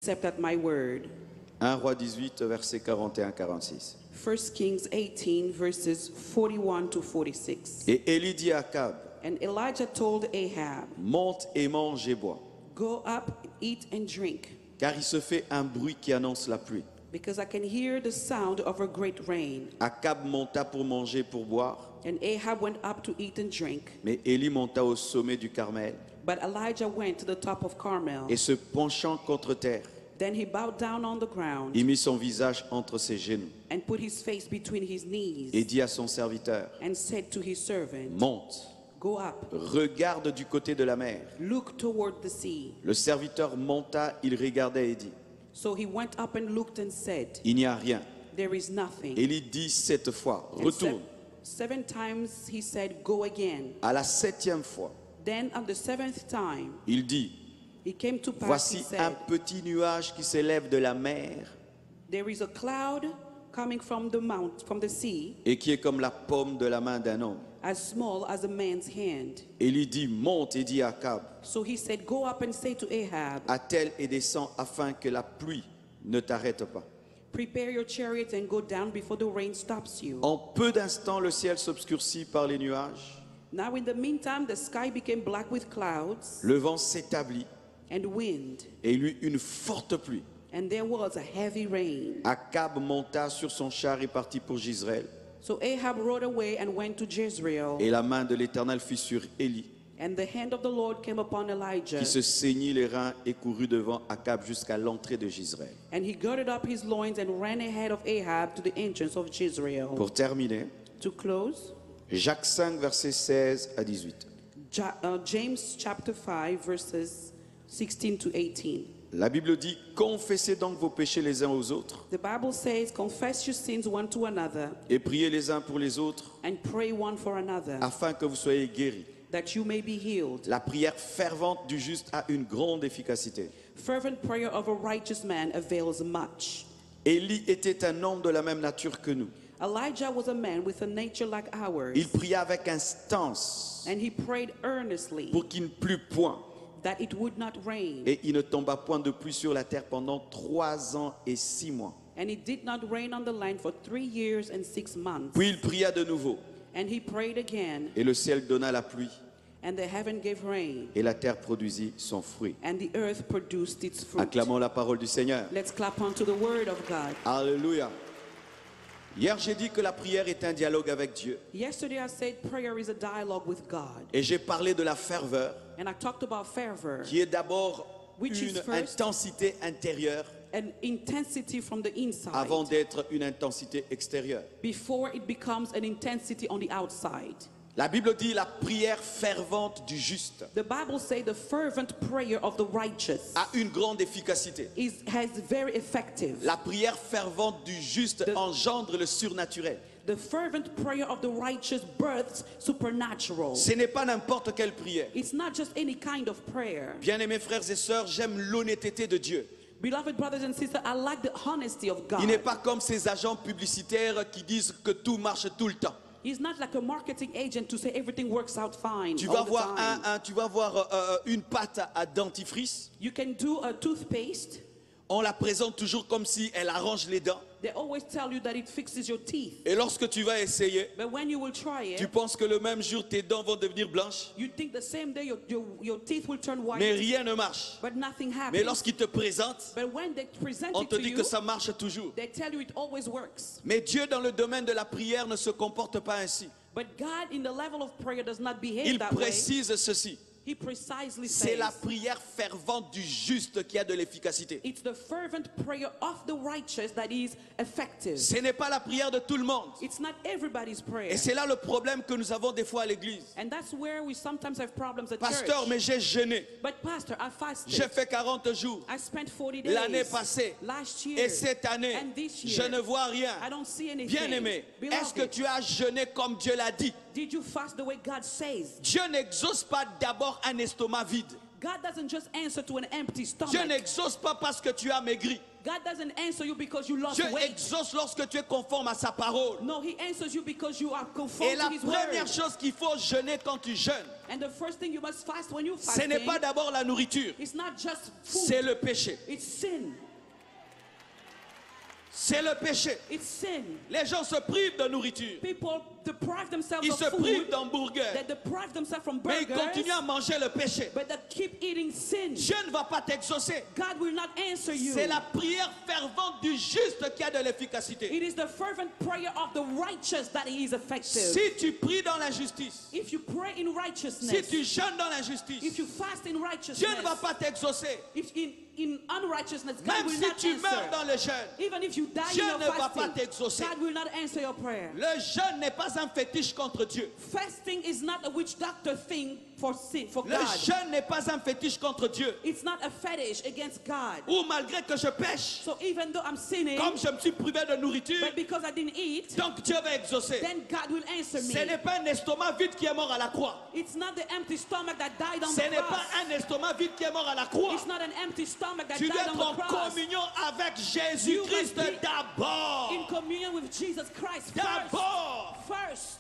except at my word. 1 Roi 18, versets 41-46. 1 Kings 18, verses 41 to 46. Et Élie dit à Akab, And Elijah told Ahab, monte et mange et bois, go up, eat and drink, car il se fait un bruit qui annonce la pluie. because I can hear the sound of a great rain. Akab monta pour manger et pour boire, And Ahab went up to eat and drink. mais Élie monta au sommet du Carmel But Elijah went to the top of Carmel. et se penchant contre terre, Then he bowed down on the ground il mit son visage entre ses genoux and put his face between his knees et dit à son serviteur, and said to his servant, monte, go up, regarde du côté de la mer. look toward the sea. Le serviteur monta, il regardait et dit, So he went up and looked and said, il n'y a rien. there is nothing. Élie dit 7 fois, And retourne. seven times he said, go again. À la 7e fois, Then on the seventh time, il dit, it came to pass, he voici un said, petit nuage qui s'élève de la mer there is a cloud coming from the sea, et qui est comme la paume de la main d'un homme. as small as a man's hand. Élie dit, monte et dit à Akab, So he said, go up and say to Ahab, attelle et descends afin que la pluie ne t'arrête pas. prepare your chariot and go down before the rain stops you. En peu d'instants, le ciel s'obscurcit par les nuages, Now in the meantime, the sky became black with clouds le vent s'établit and wind, et il y eut une forte pluie. and there was a heavy rain. Akab monta sur son char et partit pour Jezreel. So Ahab rode away and went to Jezreel, Et la main de l'Éternel fut sur Élie, and the hand of the Lord came upon Elijah, qui se saignit les reins et courut devant Akab jusqu'à l'entrée de Jezreel. and he girded up his loins and ran ahead of Ahab to the entrance of Jezreel. Pour terminer, To close, Jacques 5, versets 16 à 18. James chapter 5, verses 16 to 18. La Bible dit, confessez donc vos péchés les uns aux autres The Bible says, confess your sins one to another et priez les uns pour les autres and pray one for another, afin que vous soyez guéris. that you may be healed. La prière fervente du juste a une grande efficacité. Fervent prayer of a righteous man avails much. Élie était un homme de la même nature que nous. Elijah was a man with a nature like ours, Il pria avec instance and he prayed earnestly pour qu'il ne plût point. that it would not rain. Et il ne tomba point de pluie sur la terre pendant 3 ans et 6 mois. And it did not rain on the land for 3 years and 6 months. Puis il pria de nouveau, And he prayed again, et le ciel donna la pluie, and the heaven gave rain, et la terre produisit son fruit. and the earth produced its fruit. Acclamons la parole du Seigneur. Let's clap onto the word of God. Alléluia. Hier, j'ai dit que la prière est un dialogue avec Dieu. Yesterday I said prayer is a dialogue with God. Et j'ai parlé de la ferveur, And I talked about fervor, qui est d'abord Which is une first intensité intérieure an intensity from the inside avant d'être une intensité extérieure. before it becomes an intensity on the outside. La Bible dit la prière fervente du juste The Bible says the fervent prayer of the righteous a une grande efficacité. has very effective. La prière fervente du juste The- engendre le surnaturel. The fervent prayer of the righteous births supernatural. Ce n'est pas n'importe quelle prière. It's not just any kind of prayer. Bien-aimés frères et sœurs, j'aime l'honnêteté de Dieu. Beloved brothers and sisters, I like the honesty of God. Il n'est pas comme ces agents publicitaires qui disent que tout marche tout le temps. He's not like a marketing agent to say everything works out fine Tu all vas the voir, time. tu vas voir une pâte à dentifrice. You can do a toothpaste. On la présente toujours comme si elle arrange les dents. They always tell you that it fixes your teeth. Et lorsque tu vas essayer, But when you will try tu it, penses que le même jour tes dents vont devenir blanches. you think the same day your teeth will turn white. Mais rien ne marche. But nothing happens. Mais lorsqu'ils te présentent, But when they present on it te to dit you, que ça marche toujours. they tell you it always works. Mais Dieu dans le domaine de la prière ne se comporte pas ainsi. But God in the level of prayer does not behave Il that way. précise ceci. He precisely C'est says, la prière fervente du juste qui a de l'efficacité. it's the fervent prayer of the righteous that is effective. Ce n'est pas la prière de tout le monde. It's not everybody's prayer. Et c'est là le problème que nous avons des fois à l'église. And that's where we sometimes have problems at Pasteur, church. mais j'ai jeûné. But pastor, I fasted. J'ai fait 40 jours. I spent 40 days. L'année passée. Last year. Et cette année, And this je year. ne vois rien. I don't see anything. Bien-aimé, est-ce que Beloved, tu as jeûné comme Dieu l'a dit? did you fast the way God says? Dieu n'exauce pas d'abord un estomac vide. God doesn't just answer to an empty Dieu stomach. n'exauce pas parce que tu as maigri. God doesn't answer you because you lost Dieu weight. exauce lorsque tu es conforme à sa parole. No, he answers you because you are Et conformed la to his première word. chose qu'il faut jeûner quand tu jeûnes, And the first thing you must fast when you ce fast, n'est pas d'abord la nourriture, it's not just food. c'est le péché. It's sin. C'est le péché. It's sin. Les gens se privent de nourriture. People deprive themselves Ils of se privent food. d'hamburgers. They deprive themselves from Mais ils burgers. continuent à manger le péché. But they keep eating sin. Dieu ne va pas t'exaucer. God will not answer you. C'est la prière fervente du juste qui a de l'efficacité. It is the fervent prayer of the righteous that is effective. Si tu pries dans l'injustice, If you pray in si righteousness, tu jeûnes dans l'injustice, if you fast in righteousness, Dieu ne va pas t'exaucer. if in unrighteousness, God Même will si not tu meurs answer. dans le jeûne, Even if you die Dieu in your ne va pas fasting, t'exaucer. God will not answer your prayer. Le jeûne n'est pas un fétiche contre Dieu. Fasting is not a witch doctor thing for sin, for Le God. jeûne n'est pas un fétiche contre Dieu. It's not a fetish against God. Ou malgré que je pêche, So even though I'm sinning, comme je me suis privé de nourriture, but because I didn't eat, donc Dieu va exaucer. then God will answer Ce me. n'est pas un estomac vide qui est mort à la croix. It's not the empty stomach that died on Ce the n'est pas cross. un estomac vide qui est mort à la croix. It's not an empty stomach that Tu dois died être on en the cross. communion avec Jésus-Christ You must be d'abord. In communion with Jesus Christ D'abord. first.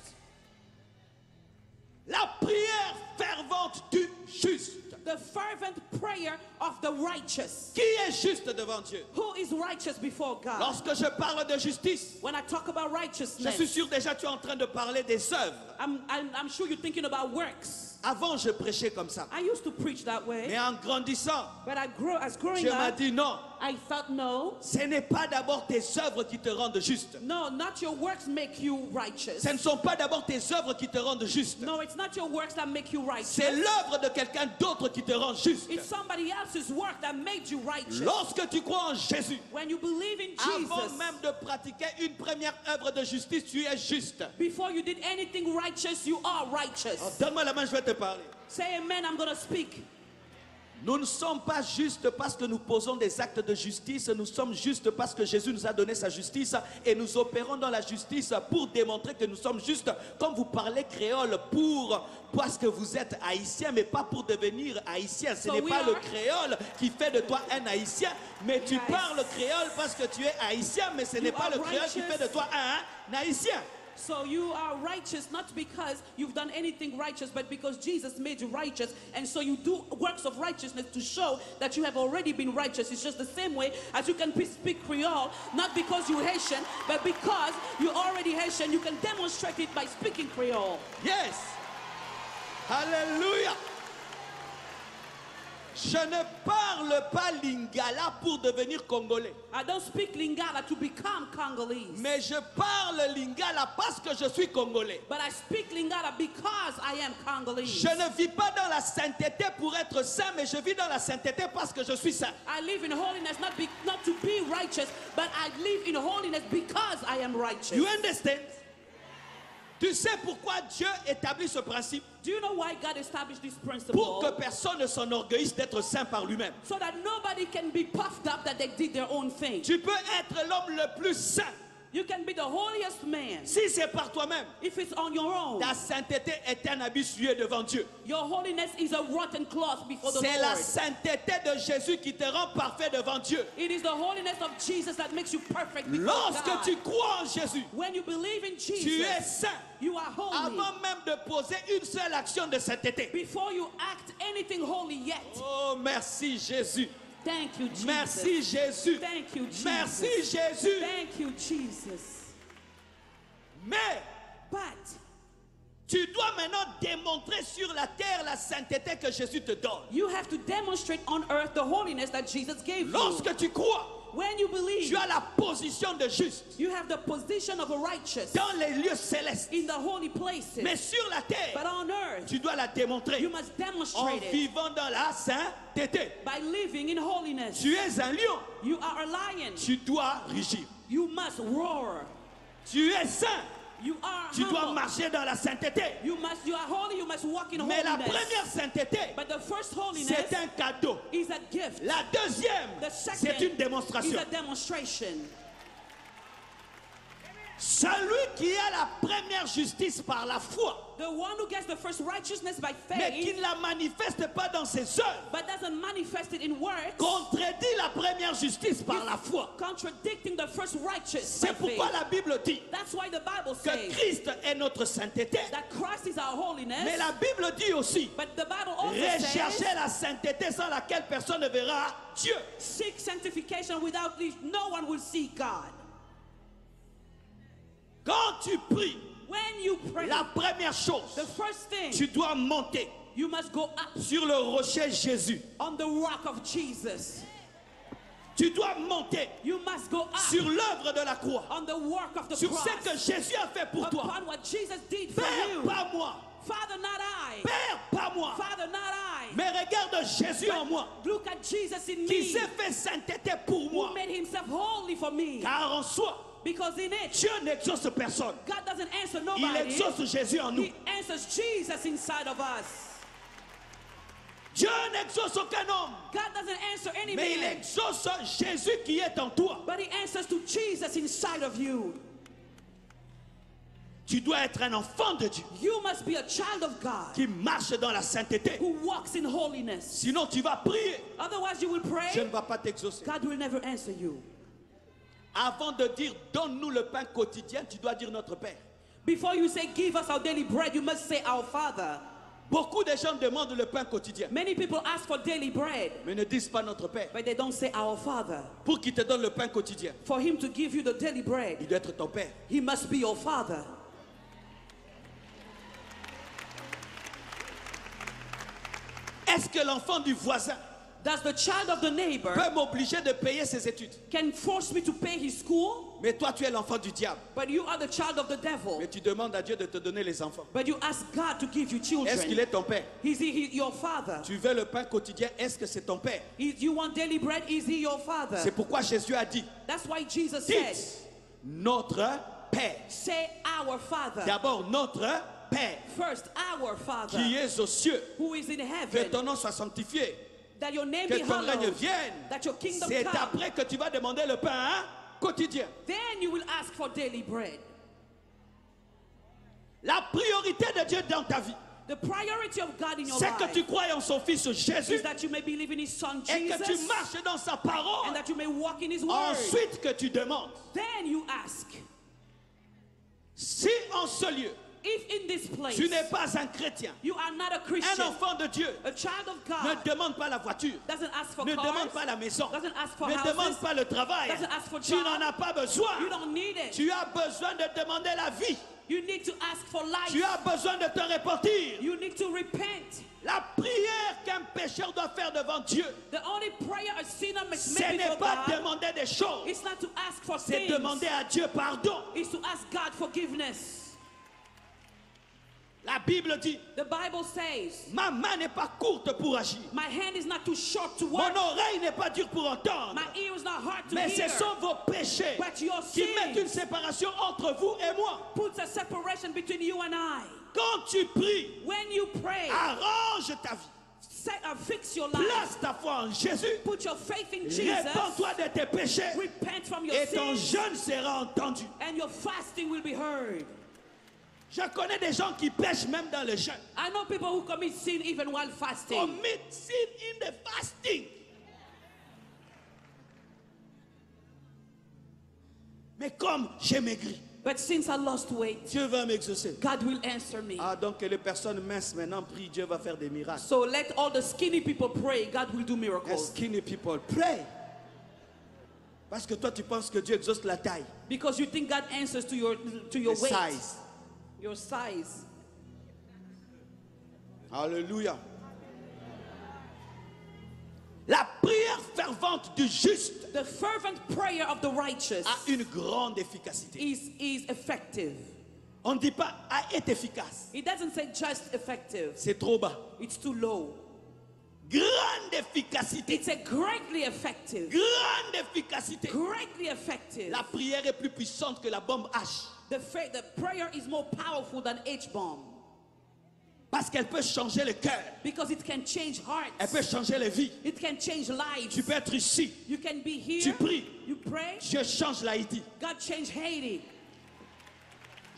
La prière fervente du juste. The fervent prayer of the righteous. Qui est juste devant Dieu? Who is righteous before God? Lorsque je parle de justice, When I talk about je righteousness, suis sûr déjà tu es en train de parler des œuvres. I'm sure you're thinking about works. Avant, je prêchais comme ça. I used to preach that way, Mais en grandissant, but as growing Dieu m'a up, dit non. I thought no, Ce n'est pas d'abord tes œuvres qui te rendent juste. no, not your works make you righteous. Ce ne sont pas d'abord tes œuvres qui te rendent juste. No, it's not your works that make you C'est righteous. l'œuvre de quelqu'un d'autre qui te rend juste. It's somebody else's work that made you righteous. Lorsque tu crois en Jésus, When you believe in avant Jesus, même de pratiquer une première œuvre de justice, tu es juste. before you did anything righteous, you are righteous. Donne-moi la main, je vais te parler. Say amen, I'm going to speak. Nous ne sommes pas justes parce que nous posons des actes de justice, nous sommes justes parce que Jésus nous a donné sa justice et nous opérons dans la justice pour démontrer que nous sommes justes. Comme vous parlez créole parce que vous êtes haïtien, mais pas pour devenir haïtien. Ce So n'est we pas le are- créole qui fait de toi un haïtien, mais tu Yes. parles créole parce que tu es haïtien, mais ce n'est pas are le créole qui righteous. fait de toi un haïtien. So you are righteous not because you've done anything righteous, but because Jesus made you righteous. And so you do works of righteousness to show that you have already been righteous. It's just the same way as you can speak Creole, not because you're Haitian, but because you're already Haitian, you can demonstrate it by speaking Creole. Yes. Alléluia. Je ne parle pas lingala pour devenir congolais. I don't speak Lingala to become Congolese, Mais je parle lingala parce que je suis congolais. but I speak Lingala because I am Congolese. Je ne vis pas dans la sainteté pour être saint, mais je vis dans la sainteté parce que je suis saint. I live in holiness not to be righteous, but I live in holiness because I am righteous. You understand? Tu sais pourquoi Dieu établit ce principe? Do you know why God established this principle? Pour que personne ne s'enorgueillisse d'être saint par lui-même. So that nobody can be puffed up that they did their own thing. Tu peux être l'homme le plus saint You can be the holiest man si c'est par toi-même. if it's on your own. Ta sainteté est un habit souillé devant Dieu. Your holiness is a rotten cloth before the C'est la Lord. sainteté de Jésus qui te rend parfait devant Dieu. It is the holiness of Jesus that makes you perfect before Lorsque God. tu crois en Jésus, When you believe in tu es Jesus, saint. you are holy. Avant même de poser une seule action de sainteté. Before you act anything holy yet. Oh, merci Jésus. Thank you, Jesus. Merci Jésus. Thank you, Jesus. Merci Jésus. Thank you, Jesus. Mais But tu dois maintenant démontrer sur la terre la sainteté que Jésus te donne. you have to demonstrate on earth the holiness that Jesus gave you. Lorsque tu crois, When you believe, tu as la position de juste you have the position of a righteous dans les lieux célestes. in the holy places. Mais sur la terre, But on earth, tu dois la démontrer you must en demonstrate it vivant dans la sainteté. by living in holiness. Tu es un lion, You are a lion. tu dois rugir. You must roar. Tu es saint, You are tu dois humble. marcher dans la sainteté. You are holy, you must walk in Mais la holiness. première sainteté, But the first holiness c'est un cadeau. is a gift. La deuxième, The c'est second une is démonstration. a demonstration. Celui qui a la première justice par la foi The one who gets the first righteousness by mais qui faith, ne la manifeste pas dans ses œuvres, but doesn't manifest it in works, contredit la première justice par la foi. contradicting the first righteous by C'est pourquoi faith. la Bible dit That's why the Bible que says Christ est notre sainteté. that Christ is our holiness. Mais la Bible dit aussi, But the Bible also recherchez says, la sainteté sans laquelle personne ne verra Dieu. seek sanctification without which no one will see God. Quand tu pries, When you pray, la première chose, the first thing, tu dois monter you must go up sur le rocher Jésus. on the rock of Jesus. Tu dois monter You must go up sur l'œuvre de la croix, on the work of the sur cross, ce que Jésus a fait pour toi. upon what Jesus did for Père, you. pas moi. Father, not I. Père, pas moi. Father, not I. Mais regarde Jésus en moi, Look at Jesus in qui me, s'est fait sainteté pour moi. who made himself holy for me. Car en soi, Because in it, Dieu n'exauce personne. God doesn't answer Il nobody. exauce Jésus en nous. He answers Jesus inside of us. Dieu n'exauce aucun homme, God doesn't answer any mais il man, exauce Jésus qui est en toi. but he answers to Jesus inside of you. Tu dois être un enfant de Dieu You must be a child of God qui marche dans la sainteté. who walks in holiness. Sinon, tu vas prier. Otherwise, you will Je pray, ne vais pas t'exaucer. God will never answer you. Avant de dire donne-nous le pain quotidien, tu dois dire notre Père. Before you say, give us our daily bread, you must say, our Father. Beaucoup de gens demandent le pain quotidien, Many people ask for daily bread, mais ne disent pas notre Père. but they don't say, our Father. Pour qu'il te donne le pain quotidien, For him to give you the daily bread, il doit être ton Père. he must be your Father. Est-ce que l'enfant du voisin Does the child of the neighbor peut m'obliger de payer ses études? can force me to pay his school? Mais toi, tu es l'enfant du diable. But you are the child of the devil. Mais tu demandes à Dieu de te donner les enfants. But you ask God to give you Est-ce qu'il children. est ton Père? Is he your Father? Tu veux le pain quotidien, est-ce que c'est ton Père? You want daily bread? Is he your Father? C'est pourquoi Jésus a dit, That's why Jesus said, dites notre Père. say our Father. D'abord notre Père, First, our Father, qui es aux cieux. who is in Que heaven, ton nom soit sanctifié. that your name Que be ton règne hallowed, vienne. that your kingdom C'est come. après que tu vas demander le pain quotidien. Then you will ask for daily bread. La priorité de Dieu dans ta vie, The priority of God in your c'est que tu life crois en son Fils Jésus is that you may believe in his Son et que tu Jesus, marches dans sa and parole. that you may walk in his word. Ensuite que tu demandes. Then you ask, Si en ce lieu, if in this place tu n'es pas un chrétien, you are not a un Christian, enfant de Dieu, a child of ne God, demande pas la voiture, doesn't ask for ne cars, demande pas la maison, doesn't ask for ne demande houses, pas le travail. doesn't ask for Tu job. n'en as pas besoin. you don't need it. Tu as besoin de demander la vie. You need to ask for life. Tu as besoin de te repentir. You need to repent. La prière qu'un pécheur doit faire devant Dieu, The only prayer a sinner must ce make n'est before pas God demander des choses, is not to ask for c'est things. demander à Dieu pardon. Is to ask God forgiveness. La Bible dit, The Bible says, ma main n'est pas courte pour agir. my hand is not too short to Mon work. oreille n'est pas dure pour entendre. My ear is not hard to Mais ce hear. sont vos péchés But your qui mettent une sins séparation entre vous et moi. puts a separation between you and I. Quand tu pries, When you pray, arrange ta vie. fix your life. Place ta foi en Jésus. Put your faith in Jesus. Répands-toi de tes péchés. Repent from your Et ton sins. jeûne sera entendu. And your fasting will be heard. Je connais des gens qui pêchent même dans le jeûne. I know people who commit sin even while fasting. Commit sin in the fasting. Mais comme j'ai maigri, But since I lost weight, Dieu va m'exaucer. God will answer me. Ah, donc que les personnes minces maintenant prient, Dieu va faire des miracles. So let all the skinny people pray. God will do And miracles. skinny people, pray. Parce que toi, tu penses que Dieu exauce la taille, Because you think God answers to your le weight, size. your size. Alléluia. La prière fervente du juste The fervent prayer of the righteous a une grande efficacité. is effective. On ne dit pas a été efficace. It doesn't say just effective. C'est trop bas. It's too low. Grande efficacité. It's a greatly effective. Grande efficacité. Greatly effective. La prière est plus puissante que la bombe H. The prayer is more powerful than H-bomb. Parce qu'elle peut changer le cœur. Because it can change Elle hearts. peut changer les vies. It can change lives. Tu peux être ici. You can be here. Tu pries. You pray. Dieu change l'Haïti. God changed Haiti.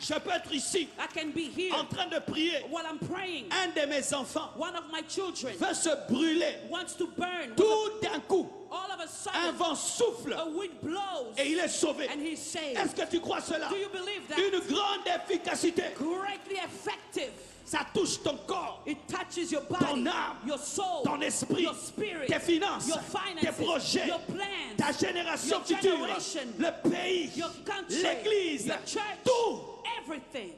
Je peux être ici I can be here en train de prier. while I'm praying. Un de mes enfants One of my children veut se brûler. wants to burn. Tout d'un coup, All of a un sudden, vent souffle a wind blows et il est sauvé. and he's saved. Est-ce que tu crois cela? Do you believe that? Une grande efficacité. Greatly effective. Ça touche ton corps, It touches your body, ton âme, your soul, ton esprit, your spirit, tes finances, your tes finances, projets, your plans, ta génération your future, generation, le pays, your country, l'église, your church, tout. everything.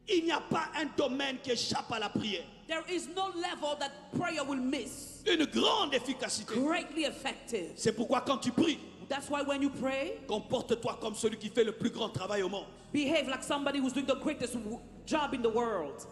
Il n'y a pas un domaine qui échappe à la prière. There is no level that prayer will miss. Une grande efficacité. Greatly effective. C'est pourquoi quand tu pries, That's why when you pray, comporte-toi comme celui qui fait le plus grand travail au monde. behave like somebody who's doing the greatest job in the world.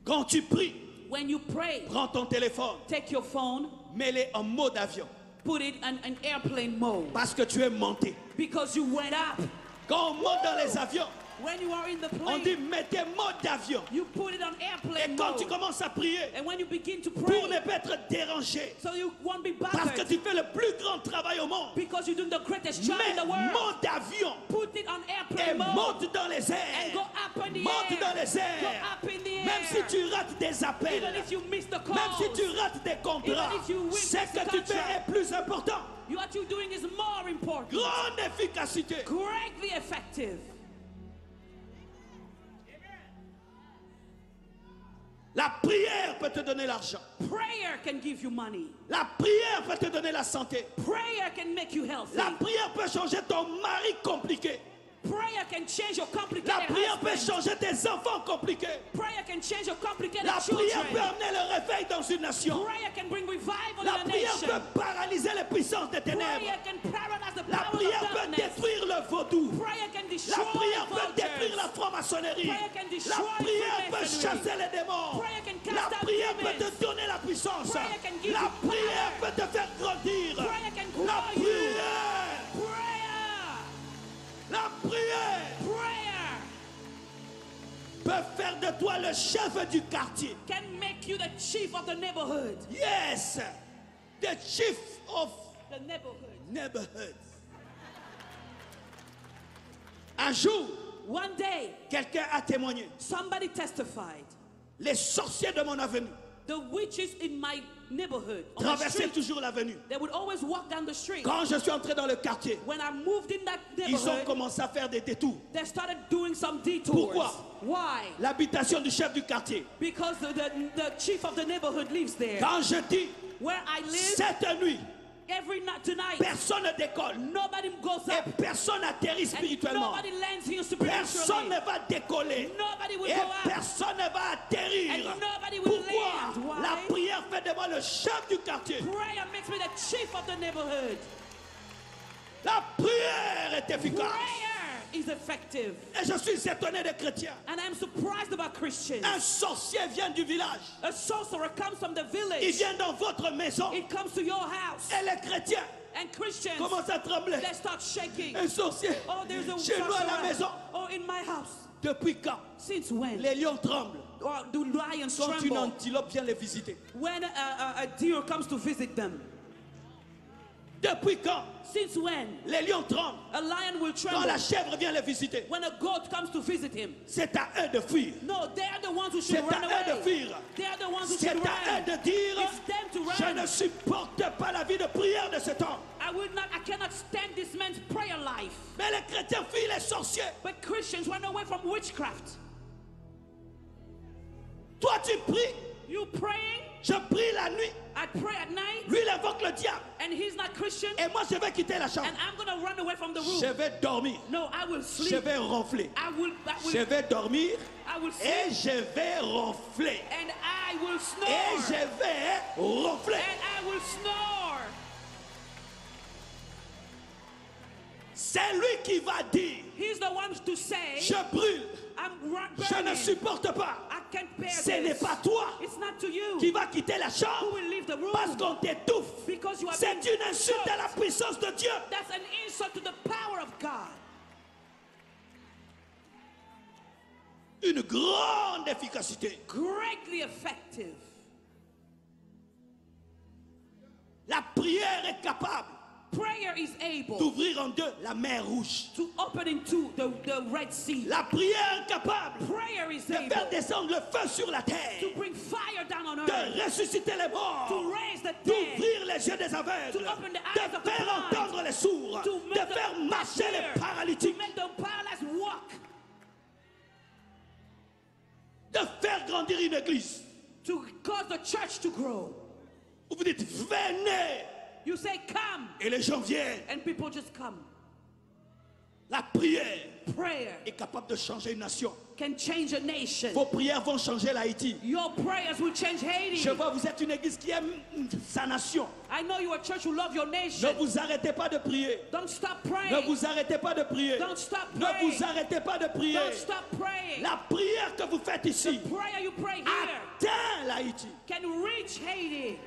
Quand tu pries, When you pray, prends ton téléphone, take your phone, mets-le en mode avion. put it on an airplane mode. Parce que tu es monté. Because you went up. Quand on monte dans les avions, When you are in the on dit plane, mettez mode d'avion. you put it on Et airplane quand tu mode. commences à prier, And when you begin to pour pray, ne pas être dérangé, so you won't be parce que bothered, tu fais le plus grand travail au monde, because you're doing the greatest job in mets the world. mode d'avion Put it on et airplane mode monte dans les and airs. go up in the Monte air. dans les Go airs. up in the air. Même si tu rates des appels, Even if you miss the calls, même si tu rates des contrats, Even if you win ce this que tu fais contract, est plus important. what you're doing is more important. Grande efficacité. Greatly effective. La prière peut te donner l'argent. Prayer can give you money. La prière peut te donner la santé. Prayer can make you healthy. La prière peut changer ton mari compliqué. Prayer can change your La complicated prière peut husband. changer tes enfants compliqués. Prayer can change your complicated La prière peut children. amener le réveil dans une nation. Prayer can bring revival La in a prière nation. peut paralyser les puissances des ténèbres. Prayer can paralyze the La power prière of peut darkness. détruire le vaudou. Prayer can La destroy prière peut vultures. détruire la franc-maçonnerie. Prayer can La destroy prière peut Freemasonry. chasser les démons. Prayer can cast La out prière peut demons. te donner la puissance. Prayer can give La you prière power. peut te faire grandir. Prayer can grow La you. prière. Prayer. La prière Prayer peut faire de toi le chef du quartier. can make you the chief of the neighborhood. Yes, the chief of The neighborhood. neighborhood. Un jour, One day, quelqu'un a témoigné. somebody testified. Les sorciers de mon avenue The witches in my neighborhood, on the traversaient street, toujours l'avenue. they would always walk down the street. Quand je suis entré dans le quartier, When I moved in that ils ont neighborhood, commencé à faire des détours. they started doing some detours. Pourquoi? Why? L'habitation du chef du quartier. Because the chief of the neighborhood lives there. Quand je dis Where I live, cette nuit, every night tonight, personne ne décolle nobody goes et up personne n'atterrit and spirituellement. nobody lands here Personne spiritually. ne va décoller Nobody will et go up personne ne va atterrir. and nobody will land. Pourquoi? Why? La prière fait de moi le chef du quartier. Prayer makes me the chief of the neighborhood. La prière est efficace. Prayer is effective. Et je suis étonné des chrétiens. And I'm surprised about Christians. Un sorcier vient du village. A sorcerer comes from the Il village. vient dans votre maison. It comes to your house. Et les chrétiens And Christians, commencent à trembler. they start shaking. Un sorcier Oh, there's a chez nous à la sorcerer. maison. Oh, in my house. Depuis quand Since when? les lions tremblent Or do lions quand une tremble antilope vient les visiter? when a deer comes to visit them? Depuis quand Since when? les lions tremblent A lion will quand tremble la chèvre vient les visiter? when a goat comes to visit him. C'est à eux de fuir. No, they're the ones who should C'est run à eux de away. fuir. They're the ones who C'est should à eux run. de dire It's them to je run. ne supporte pas la vie de prière de cet homme. I cannot stand this man's prayer life. Mais les chrétiens fuient les sorciers. But Christians run away from witchcraft. Toi tu pries, You praying? je prie la nuit. I pray at night, Lui il invoque le diable. and he's not Christian, Et moi je vais quitter la chambre. and I'm gonna run away from the room. Je vais dormir. No, I will Je sleep. vais ronfler. Je vais dormir I will et sleep, je vais ronfler. and I will Et snore, je vais ronfler. and I will snore. C'est lui qui va dire He's the one to say, je brûle, I'm je ne burning. supporte pas. I can't bear Ce n'est this. pas toi It's not to you qui va quitter la who chambre will leave the room parce qu'on t'étouffe. because you are C'est being une insulte à la choked. puissance de Dieu. That's an insult to the power of God. Une grande efficacité. Greatly effective. La prière est capable Prayer is able d'ouvrir en deux la mer rouge. to open into the Red Sea. La prière est capable Prayer is de faire able descendre le feu sur la terre, to bring fire down on de earth, ressusciter les morts, to raise the dead, d'ouvrir les yeux des aveugles, to open the eyes de of the faire blind, entendre les sourds, to de make faire the marcher deaf les hear, to paralytiques, make the paralyzed walk, de faire grandir une église. to cause the church to grow. Vous dites venez You say come, et les gens viennent. and people just come. La prière Prayer est capable de changer une nation. can change a nation. Vos prières vont changer l'Haïti. Your prayers will change Haiti. Je vois, vous êtes une église qui aime sa nation. I know you're a church who love your Ne nation. vous arrêtez pas de prier. Don't stop Ne praying. vous arrêtez pas de prier. Don't stop Ne praying. vous arrêtez pas de prier. Don't stop praying. La prière que vous faites ici The prayer you pray here atteint l'Haïti. can reach Haiti.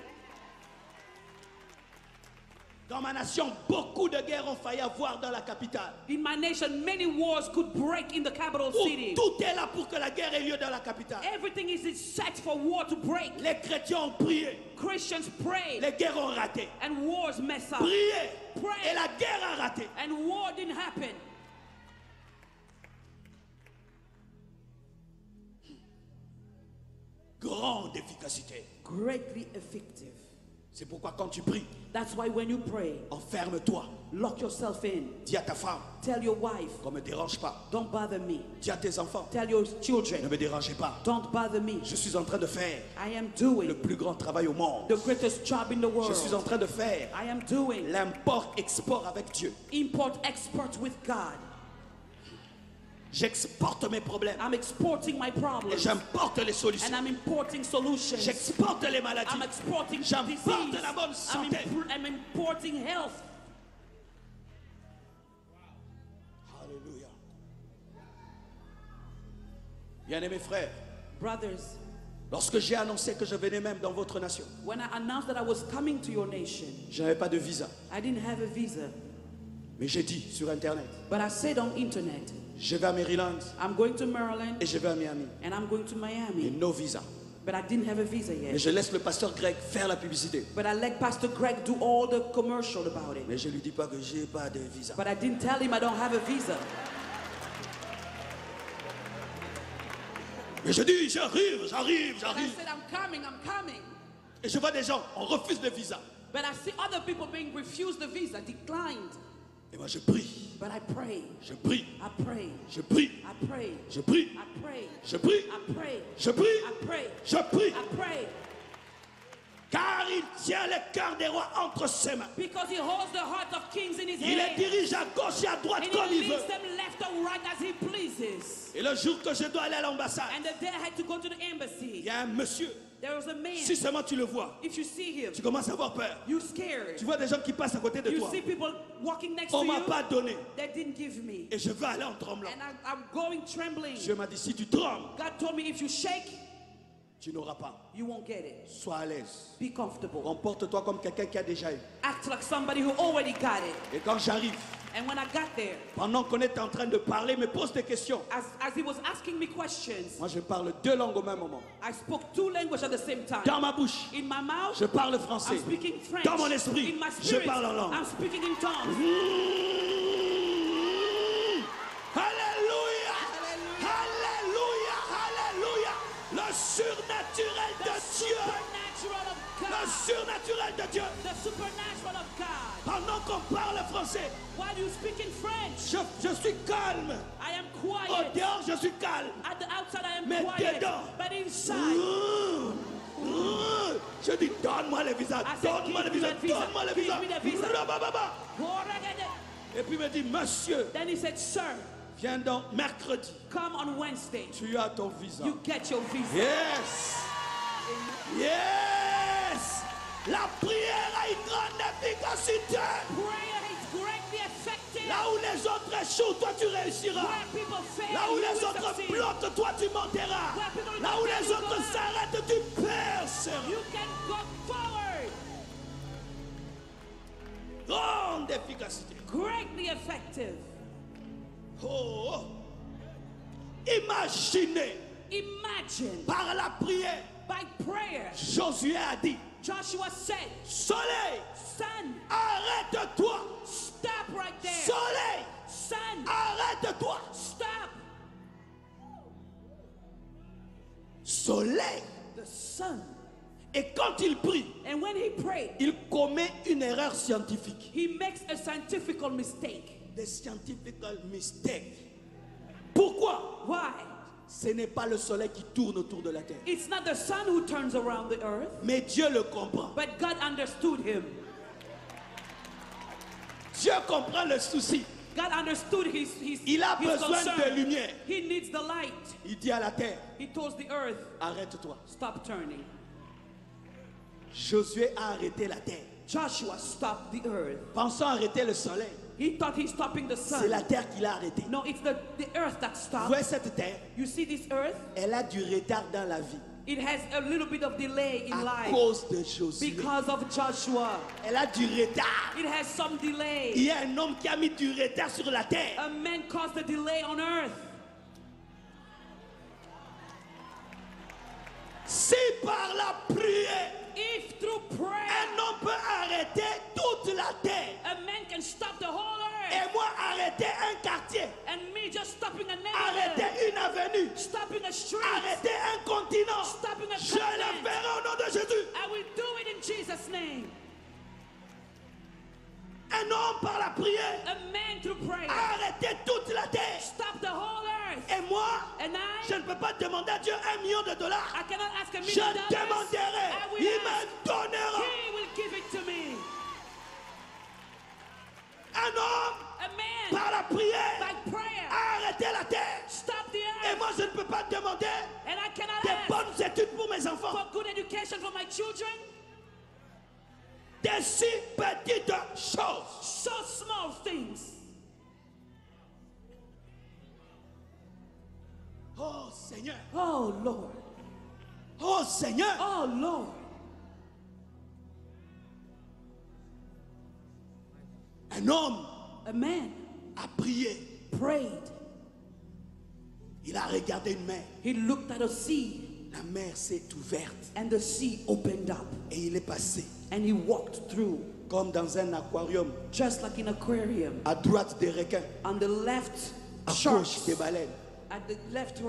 Dans ma nation, beaucoup de guerres ont failli avoir dans la capitale. In my nation, many wars could break in the capital city. Tout est là pour que la guerre ait lieu dans la capitale. Everything is set for war to break. Les chrétiens ont prié. Christians pray Les guerres ont raté. and wars mess up. Priez. Pray. Et la guerre a raté. And war didn't happen. Grande efficacité. Greatly effective. C'est pourquoi quand tu pries, That's why when you pray, enferme-toi. lock yourself in. Dis à ta femme, Tell your wife, qu'on ne me dérange pas. don't bother me. Dis à tes enfants, Tell your ne children, me dérangez pas. don't bother me. Je suis en train de faire I am le doing plus grand travail au monde. the greatest job in the Je suis en world. train de faire I am doing l'import-export avec Dieu. import-export with God. J'exporte mes problèmes I'm exporting my et problems j'importe les and solutions. I'm importing solutions. J'exporte les maladies. I'm exporting J'importe disease. la bonne santé. I'm importing health. Alléluia. Bien-aimés frères, Brothers, lorsque j'ai annoncé que je venais même dans votre nation, when I announced that I was coming to your nation, je n'avais pas de visa. I didn't have a visa. Mais j'ai dit sur Internet, But I said on internet, je vais à Maryland I'm going to Maryland et je vais à Miami. and I'm going to Et Miami. no visa. But I didn't have a visa Et yet. je laisse le pasteur Greg faire la publicité. But I let Pastor Greg do all the commercial about it. Mais je ne lui dis pas que j'ai pas de visa. But I didn't tell him I don't have a visa. Mais je dis, j'arrive. But I said, I'm coming. Et je vois des gens, on refuse le visa. But I see other people being refused the visa, declined. Et moi je prie, But I pray, je prie, I pray, je prie, I pray, je prie, I pray, je prie, I pray, je prie, I pray, je prie. I pray. Car il tient le cœur des rois entre ses mains. Because he holds the hearts of kings in his Il les hand. dirige à gauche et à droite And comme he il veut. leads them left or right as he pleases. Et le jour que je dois aller à l'ambassade, And the day I had to go to the il embassy, y a un monsieur. there was a man. Si seulement tu le vois, If you see him, tu commences à avoir peur. you're scared. Tu vois des gens qui passent à côté de You toi. see people walking next On to ne m'a you pas donné. that didn't give me. Et je veux aller en tremblant. And I'm going trembling. Dieu m'a dit, si tu trembles, God told me if you shake, tu n'auras pas. you won't get it. Sois à l'aise. Be comfortable. Comporte-toi comme quelqu'un qui a déjà eu. Act like somebody who already got it. Et quand j'arrive, And when I got there, pendant qu'on est en train de parler, me pose des questions. as he was asking me questions, Moi, je parle deux langues au même moment. I spoke two languages at the same time. Dans ma bouche, In my mouth, je parle français. I'm speaking French. Dans mon esprit, In my je spirit, parle en langue. I'm speaking in tongues. Alléluia! Alléluia! Alléluia! Le surnaturel de Dieu! Supernatural of Le God. surnaturel de Dieu! The supernatural of God. Pendant qu'on parle français, While you speak in French, je suis calme. I am Au quiet. dehors, je suis calme. At the outside, I am Mais quiet. dedans. But inside, Je dis, donne-moi le visa, I said, donne-moi le give me visa, that visa, donne-moi le give visa. me the visa. Rabababa. Et puis il me dit, monsieur, then he said, sir, viens donc mercredi. come on Wednesday. Tu as ton visa. You get your visa. Yes! Yes! La prière a une grande efficacité. Prayer is greatly effective. Là où les autres échouent, toi tu réussiras. Where people fail, Là où you les will autres succeed. bloquent, toi tu monteras. Where people Là où fail, les you autres go up. s'arrêtent, tu perceras. You can go forward. Grande efficacité. Greatly effective. Oh, oh. Imaginez, Imagine par la prière, by prayer, Josué a dit, Joshua said, soleil, Sun, arrête-toi. soleil. the sun. Et quand il prie, And when he prayed, il commet une erreur scientifique. he makes a scientific mistake. Des scientific mistakes. Pourquoi? Why? Ce n'est pas le soleil qui tourne autour de la terre. It's not the sun who turns around the earth, Mais Dieu le comprend. but God understood him. Dieu comprend le souci. God understood his Il a his besoin concern. de lumière. He needs the light. Il dit à la terre, He told the earth, arrête-toi. stop turning. Josué a arrêté la terre. Joshua stopped the earth. Pensant arrêter le soleil, He thought he's stopping the c'est sun. la terre qui l'a arrêté. No, it's the earth that Vous stopped. voyez cette terre, You see this earth? elle a du retard dans la vie It has a little bit of delay in à life cause de Josué. because of Joshua. Elle a du retard. It has some Il delay. y a un homme qui a mis du retard sur la terre. A man caused a delay on earth. Si par la prière, If through un prayer, homme peut arrêter toute la terre, a man can stop the whole et earth, moi arrêter un quartier, and me just stopping a arrêter neighborhood, une avenue, stopping a street, arrêter un continent, stopping a je le continent, ferai au nom de Jésus. I will do it in Jesus' name. Un homme par la prière A man through prayer, a arrêté toute la terre. stop the whole earth. Et moi, And je ne peux pas demander à Dieu $1 million. I cannot ask a Je $1 million. demanderai, I will il ask. me donnera. He will give it to me. Un homme A man par la prière by prayer, a arrêté la terre. stop the Et earth. moi, je ne peux pas demander And I cannot des ask bonnes études pour mes enfants. for good education for my children. Des si petites choses. So small things. Oh Seigneur, Oh Lord. oh Seigneur. Oh Lord. Un homme A man a prié. prayed. Il a regardé une mer. He looked at a sea, La mer s'est ouverte and the sea opened up, et il est passé and he walked through, comme dans un aquarium. just like in an aquarium. À droite des requins, On the left, à sharks. gauche des baleines. At the left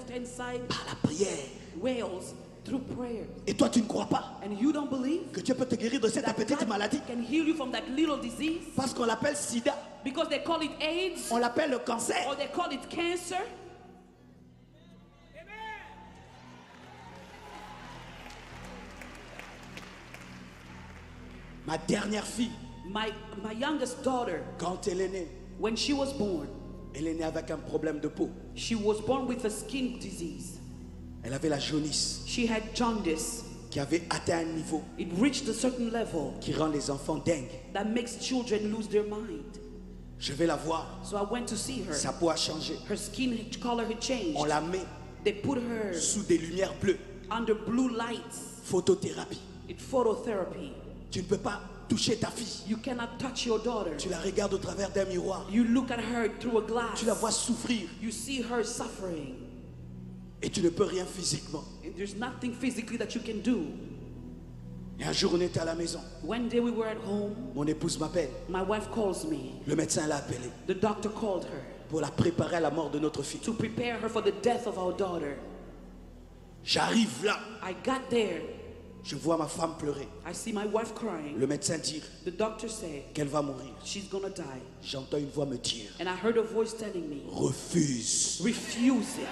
hand side, Par la prière. whales, through prayer. Et toi, tu ne crois pas And you don't believe que Dieu peut te guérir de cette that petite God maladie? can heal you from that little disease? Parce qu'on l'appelle sida, Because they call it AIDS, on l'appelle le cancer. or they call it cancer. Ma dernière fille, My youngest daughter, quand elle est née, when she was born, elle est née avec un problème de peau. she was born with a skin disease. Elle avait la jaunisse She had jaundice. qui avait atteint un niveau It reached a certain level qui rend les enfants dingues. that makes children lose their mind. Je vais la voir. So I went to see her. Sa peau a changé. Her skin color had changed. On la met They put her sous des lumières bleues. under blue lights. Photothérapie. It's phototherapy. Tu ne peux pas toucher ta fille. You cannot touch your daughter. Tu la regardes au travers d'un miroir. You look at her through a glass. Tu la vois souffrir. You see her suffering. Et tu ne peux rien physiquement. And there's nothing physically that you can do. Et un jour, on était à la maison. One day we were at home. Mon épouse m'appelle. My wife calls me. Le médecin l'a appelée The doctor called her pour la préparer à la mort de notre fille. to prepare her for the death of our daughter. J'arrive là. I got there. Je vois ma femme pleurer. I see my wife crying. Le médecin dire The doctor said qu'elle va mourir. she's gonna die. J'entends une voix me dire And I heard a voice telling me, refuse. refuse it.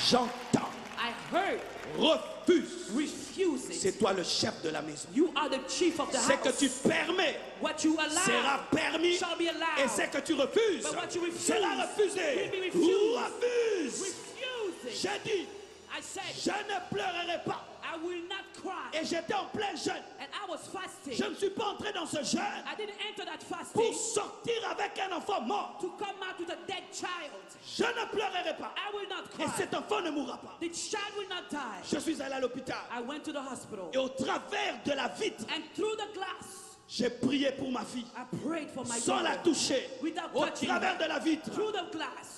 J'entends I heard, refuse. refuse it. C'est toi le chef de la maison. You are the chief of the C'est que house. tu permets What you sera allow permis shall be et allowed. c'est que tu refuses But what you refuse sera refusé. will be refused. Refuse. Refuse it. J'ai dit I said, je ne pleurerai pas. I will not cry. Et j'étais en plein jeûne. And I was fasting. Je ne suis pas entré dans ce jeûne I didn't enter that fasting pour sortir avec un enfant mort. to come out with a dead child. Je ne pleurerai pas. I will not Et cry. cet enfant ne mourra pas. The child will not die. Je suis allé à l'hôpital. I went to the hospital. Et au travers de la vitre, And through the glass, j'ai prié pour ma fille. I prayed for my Sans la daughter. toucher. Without Au touching travers her. de la vitre. Through the glass.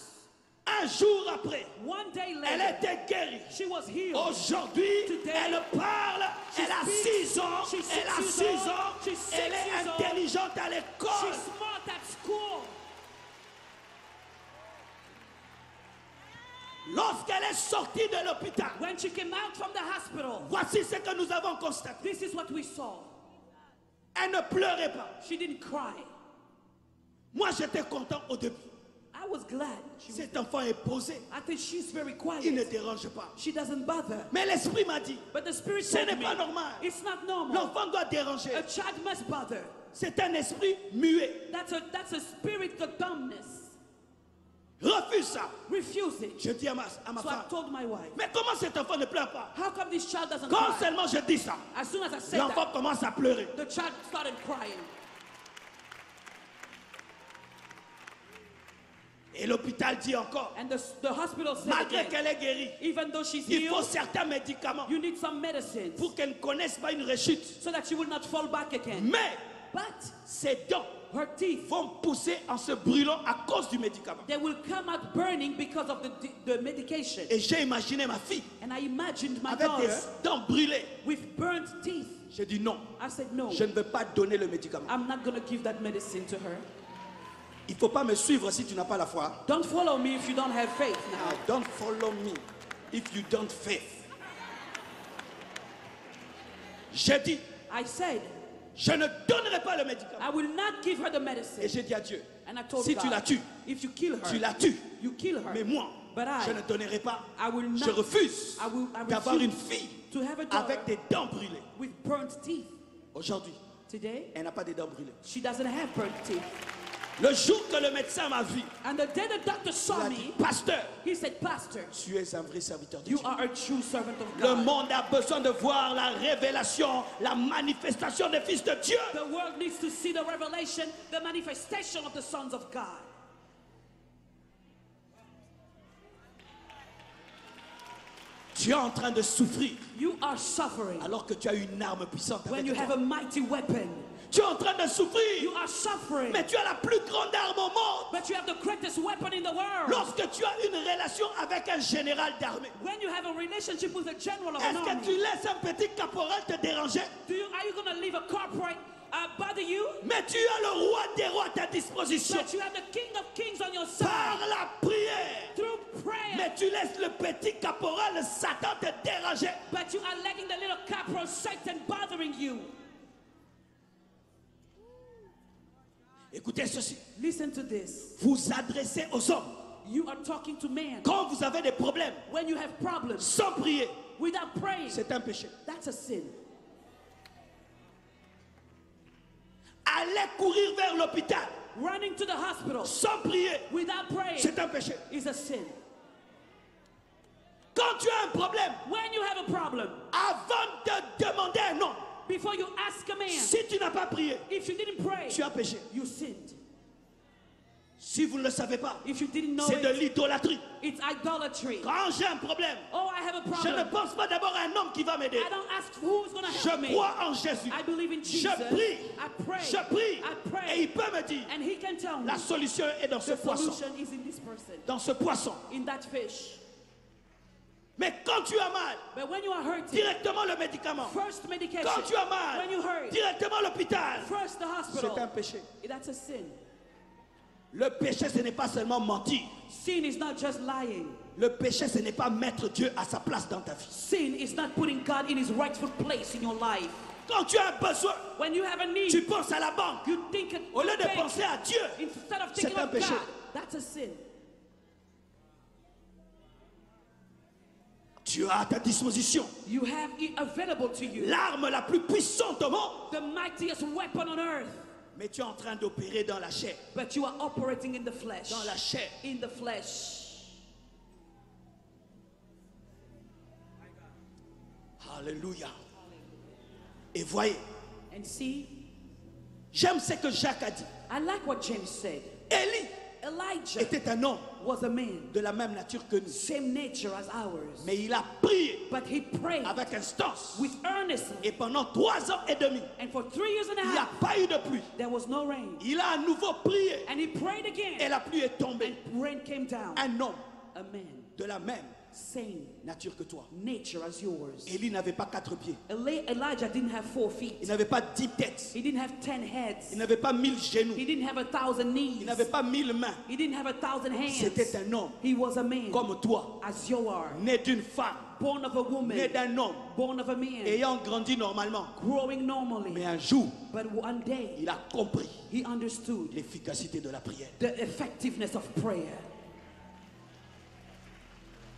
Un jour après, One day elle later, était guérie. she was healed. Aujourd'hui, Today, elle parle, she elle a speaks, 6 ans, she's elle a 6 6 years ans, old, she's 6 elle est years old. intelligente à l'école. She's smart at school. Lorsqu'elle est sortie de l'hôpital, When she came out from the hospital, voici ce que nous avons constaté. this is what we saw. Elle ne pleurait pas. She didn't cry. Moi, j'étais content au début. I was glad. Cet enfant est posé. I think she's very Il ne quiet. dérange pas. She doesn't bother. Mais l'esprit m'a dit, But the spirit ce told n'est me, pas normal. it's not normal. L'enfant doit déranger. A child must bother. C'est un esprit muet. That's a spirit of dumbness. Refuse ça. Refuse it. Je dis à ma So I femme, told my wife, mais comment cet enfant ne pleure pas? how come this child doesn't Quand cry? seulement je dis ça, As soon as I said l'enfant that, commence à pleurer. the child started crying. Et l'hôpital dit encore, And the hospital said malgré again, qu'elle est guérie, even though she's il faut healed, certains médicaments you need some medicines pour qu'elle ne connaisse pas une rechute. so that she will not fall back again. Mais But ses dents her teeth, vont pousser en se brûlant à cause du médicament. they will come out burning because of the medication. Et j'ai imaginé ma fille And I imagined my avec des daughter dents brûlées. with burnt teeth. J'ai dit non, I said, no, je ne veux pas donner le médicament. I'm not going to give that medicine to her. Il ne faut pas me suivre si tu n'as pas la foi. Don't follow me if you don't have faith Ah, now. don't follow me if you don't faith. J'ai dit, I said, je ne donnerai pas le médicament. I will not give her the Et medicine. j'ai dit à Dieu, And I told si tu God, la tues, if you kill tu her, la tues. you kill her. Mais moi, But I- je ne donnerai pas. I will not. Je refuse I d'avoir refuse une fille to have a daughter avec des dents brûlées. with burnt teeth. Aujourd'hui, Today, elle n'a pas des dents brûlées. she doesn't have burnt teeth. Le jour que le médecin m'a vu, And the day the doctor il saw a dit, me, pasteur, he said, Pastor, tu es un vrai serviteur de you Dieu. are a true servant of Le God. monde a besoin de voir la révélation, la manifestation des fils de Dieu. The world needs to see the revelation, the manifestation of the sons of God. Tu es en train de souffrir You are suffering alors que tu as une arme puissante when avec you toi. have a mighty weapon. Tu es en train de souffrir, You are suffering, mais tu as la plus grande arme au monde. but you have the greatest weapon in the world. Lorsque tu as une relation avec un général d'armée, When you have a relationship with a general of an est-ce que army, tu laisses un petit caporal te déranger? are you going to leave a corporate bother you? Mais tu as le roi des rois à ta disposition But you have the King of Kings on your par side la prière. through prayer. Mais tu laisses le petit caporal, le Satan, te déranger. But you are letting the little corporal Satan bothering you. Écoutez ceci. Listen to this. Vous adressez aux hommes You are talking to man. quand vous avez des problèmes When you have problems sans prier. without praying, C'est un péché. that's a sin. Allez courir vers l'hôpital Running to the hospital sans prier. without praying C'est un péché. is a sin. Quand tu as un problème, When you have a problem, avant de demander un nom, before you ask a man, si tu n'as pas prié, if you didn't pray, tu as péché. you sinned. Si vous ne le savez pas, If you didn't know c'est de it, l'idolâtrie. it's idolatry. Quand j'ai un problème, Oh, I have a je ne problem. pense pas d'abord à un homme qui va m'aider. I don't ask who's going to help Je me. crois en Jésus. I believe in Je Jesus. prie. I pray. Je prie. I Et pray. il peut me dire, And he can tell me la solution est dans ce the poisson. solution is in this person, Dans ce poisson. in that fish. Mais quand tu as mal, But when you are hurting, directement le médicament. first medication. Quand tu as mal, When you hurt, directement l'hôpital. first the C'est un hospital. péché. That's a sin. Le péché, ce n'est pas seulement mentir. Sin is not just lying. Le péché, ce n'est pas mettre Dieu à sa place dans ta vie. Sin is not putting God in his rightful place in your life. Quand tu as un besoin, When you have a need, tu penses à la banque. you think Au lieu de bank penser à Dieu, instead of c'est thinking un of péché. God. That's a sin. tu as à ta disposition You have it available to you, l'arme la plus puissante au monde. the mightiest weapon on earth. Mais tu es en train d'opérer dans la chair. But you are operating in the flesh. Dans la chair. In the flesh. Alléluia. Et voyez, And see, j'aime ce que Jacques a dit. I like what James said. Élie Elijah était un homme was a man, de la même nature que nous. same nature as ours. Mais il a prié But he prayed avec instance. with earnestness. Et pendant 3 ans et demi, And for 3 years and a il n'y a half, pas eu de pluie. there was no rain. Il a à nouveau prié And he prayed again. et la pluie est tombée. And rain came down. Un homme A man de la même same nature que toi. nature as yours. Élie n'avait pas 4 pieds. Elijah didn't have 4 feet. Il n'avait pas 10 têtes. He didn't have 10 heads. Il n'avait pas 1000 genoux. He didn't have 1,000 knees. Il n'avait pas 1000 mains. He didn't have 1,000 hands. C'était un homme He was a man comme toi, as you are, né d'une femme, born of a woman, né d'un homme, born of a man, ayant grandi normalement. growing normally. Mais un jour, But one day, il a compris he understood l'efficacité de la prière. the effectiveness of prayer.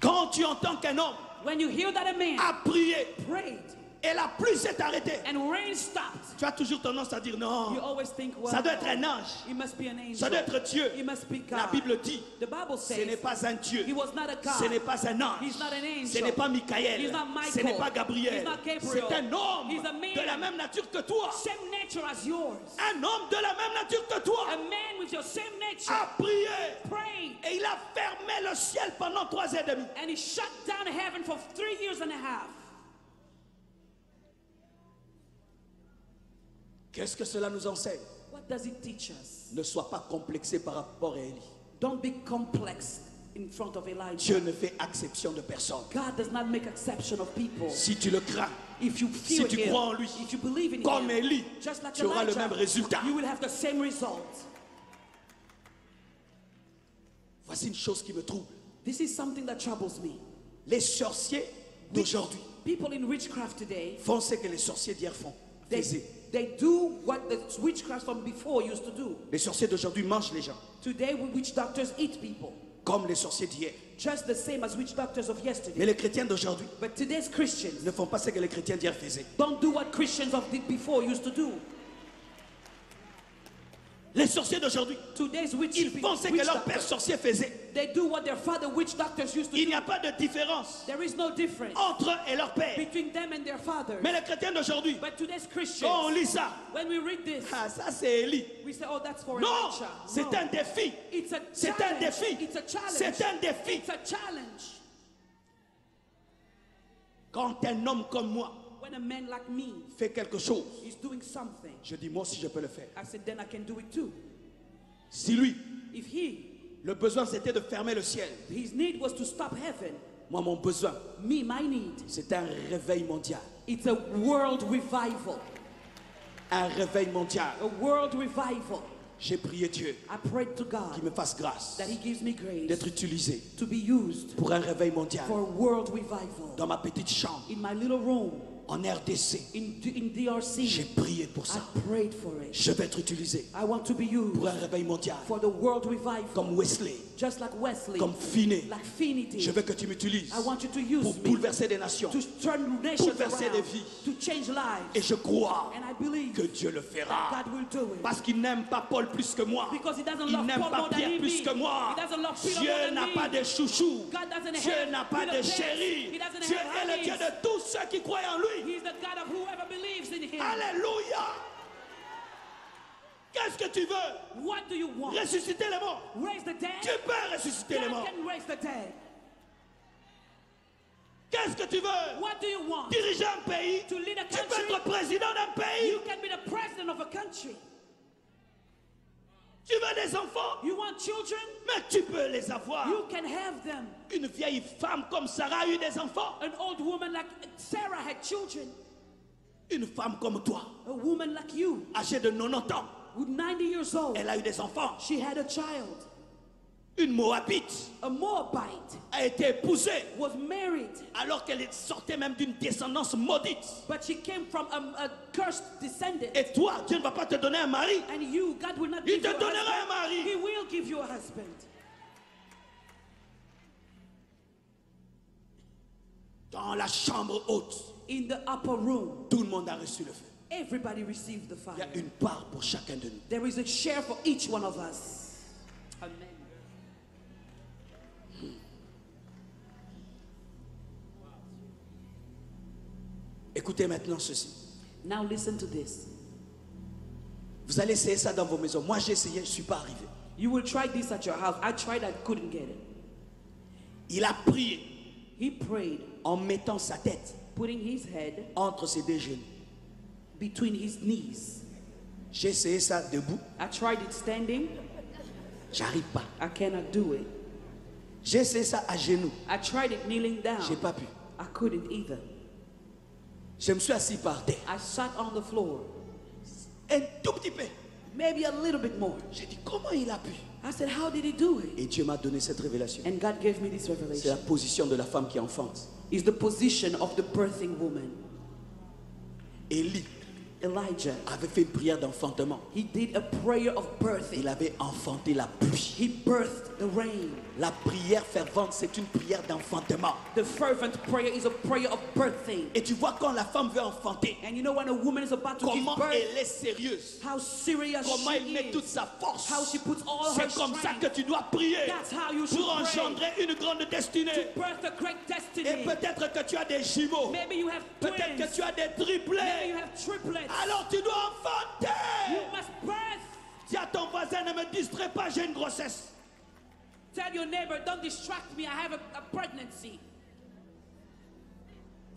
Quand tu entends qu'un homme When you hear that a man a prié prayed et la pluie s'est arrêtée, and rain stopped, tu as toujours tendance à dire you non, always think, well, ça doit être un ange, he must be an angel. ça doit être Dieu. He must be God. La Bible dit, The Bible ce n'est says pas un Dieu, he was not a God. ce n'est pas un ange, He's not an angel. ce n'est pas Michael, He's not Michael. ce n'est pas Gabriel, He's not Gabriel. c'est un homme He's a man. de la même nature que toi, Same nature as yours. un homme de la même nature que toi A man with your same nature a prié prayed et il a fermé le ciel pendant 3 heures et demie. and he shut down heaven for 3 years and a half. Qu'est-ce que cela nous enseigne? What does it teach us? Ne sois pas complexé par rapport à Élie. Don't be complex in front of Elijah. Dieu ne fait exception de personne. God does not make exception of people. Si tu le crains, If you si fear tu him, crois en lui, if you believe in comme him, Élie, just like tu auras le Elijah, même résultat. you will have the same result. Voici une chose qui me trouble. This is something that troubles me. Les sorciers d'aujourd'hui People in witchcraft today, font ce que les sorciers d'hier faisaient. they do what the witchcraft from before used to do. Les sorciers d'aujourd'hui mangent les gens, Today, witch doctors eat people, comme les sorciers d'hier. just the same as witch doctors of yesterday. Mais les chrétiens d'aujourd'hui But today's Christians ne font pas ce que les chrétiens d'hier faisaient. don't do what Christians of the before used to do. Les sorciers d'aujourd'hui, Today's ils font ce que leur père doctors, sorcier faisait. they do what their father witch doctors used to Il do. n'y a pas de différence There is no difference entre eux et leur père. between them and their father. Mais les chrétiens d'aujourd'hui, But today's quand on Christians, lit ça, when we read this, ah, ça c'est Élie. we say, oh, that's for Non, Elijah. c'est No. un défi. It's a C'est un challenge. défi. It's a challenge. C'est un défi. It's a challenge. Quand un homme comme moi When a man like me fait quelque chose, is doing something, je dis moi aussi je peux le faire. I said, then I can do it too. Si lui, If he, le besoin c'était de fermer le ciel, his need was to stop heaven, moi mon besoin me, my need, c'est un réveil mondial. it's a world revival. Un réveil mondial. A world revival. J'ai prié Dieu I prayed to qu'il God me fasse grâce that he gives me grace d'être utilisé to be used pour un réveil mondial for a world revival. dans ma petite chambre In my little room, en RDC. in J'ai DRC, prié pour I ça. prayed for it. Je vais être utilisé I want to be used pour un réveil mondial for the world revival, comme Wesley, just like Wesley, comme Finney. like Finney Je did. veux que tu m'utilises I want you to use pour me bouleverser des nations. to turn nations bouleverser des around, vies. to change lives. Et je crois And I believe que Dieu le fera. God will do it. Parce qu'il n'aime pas Paul plus que moi. Because he doesn't Il love n'aime Paul pas more than Pierre plus me. que moi. He doesn't love Peter more Dieu than n'a me. pas de chouchou. God doesn't Dieu have n'a pas little de pets. chéri. He doesn't Dieu have est le Dieu honeys. de tous ceux qui croient en lui. He's the God of whoever believes in him. Alléluia. Qu'est-ce que tu veux? What do you want? Ressusciter les morts. Raise the dead? Tu peux ressusciter les God morts. can raise the dead. Qu'est-ce que tu veux? What do you want? Diriger un pays. To lead a Tu peux country? être président d'un pays. You can be the president of a country. Tu veux des enfants, You want children? mais tu peux les avoir. You can have them. Une vieille femme comme Sarah a eu des enfants. An old woman like Sarah had children. Une femme comme toi, A woman like you, âgée de 90 ans, with 90 years old, elle a eu des enfants. she had a child. Une Moabite A Moabite a été épousée was married, alors qu'elle sortait même d'une descendance maudite. but she came from a cursed descendant. Et toi, Dieu ne va pas te donner un mari. And you, God will not Il give te you a donnera un husband. mari. He will give you a husband. Dans la chambre haute, In the upper room, tout le monde a reçu le feu. everybody received the Il y a fire. une part pour chacun de nous. There is a share for each one of us. Amen. Écoutez maintenant ceci. Now listen to this. Vous allez essayer ça dans vos maisons. Moi, j'ai essayé, je ne suis pas arrivé. You will try this at your house. I tried, I couldn't get it. Il a prié He prayed, en mettant sa tête putting his head entre ses deux genoux. between his knees. J'ai essayé ça debout. I tried it standing. J'arrive pas. I cannot do it. J'ai essayé ça à genoux. I tried it kneeling down. J'ai pas pu. I couldn't either. Je me suis assis par terre. I sat on the floor. Un tout petit peu. Maybe a little bit more. J'ai dit, comment il a pu? I said, how did he do it? Et Dieu m'a donné cette révélation. And God gave me this C'est la revelation. position de la femme qui enfante. It's the position of the birthing woman. Élie Elijah, avait fait une prière d'enfantement. he did a prayer of birthing. Il avait enfanté la pluie. He birthed the rain. La prière fervente, c'est une prière d'enfantement. The fervent prayer is a prayer of birthing. Et tu vois quand la femme veut enfanter, And you know when a woman is about to give comment birth, elle est sérieuse. how serious Comment elle she met toute is. sa force. How she puts all her C'est comme ça strength. que tu dois prier That's how you should pour pray. engendrer une grande destinée. Birth a great Et destiny. peut-être que tu as des jumeaux. Maybe you have Peut-être que twins. tu as des Maybe you triplets. have triplets. Alors tu dois enfanter. You must birth. Dis à ton voisin, ne me distrais pas, j'ai une grossesse. Tell your neighbor, don't distract me, I have a pregnancy.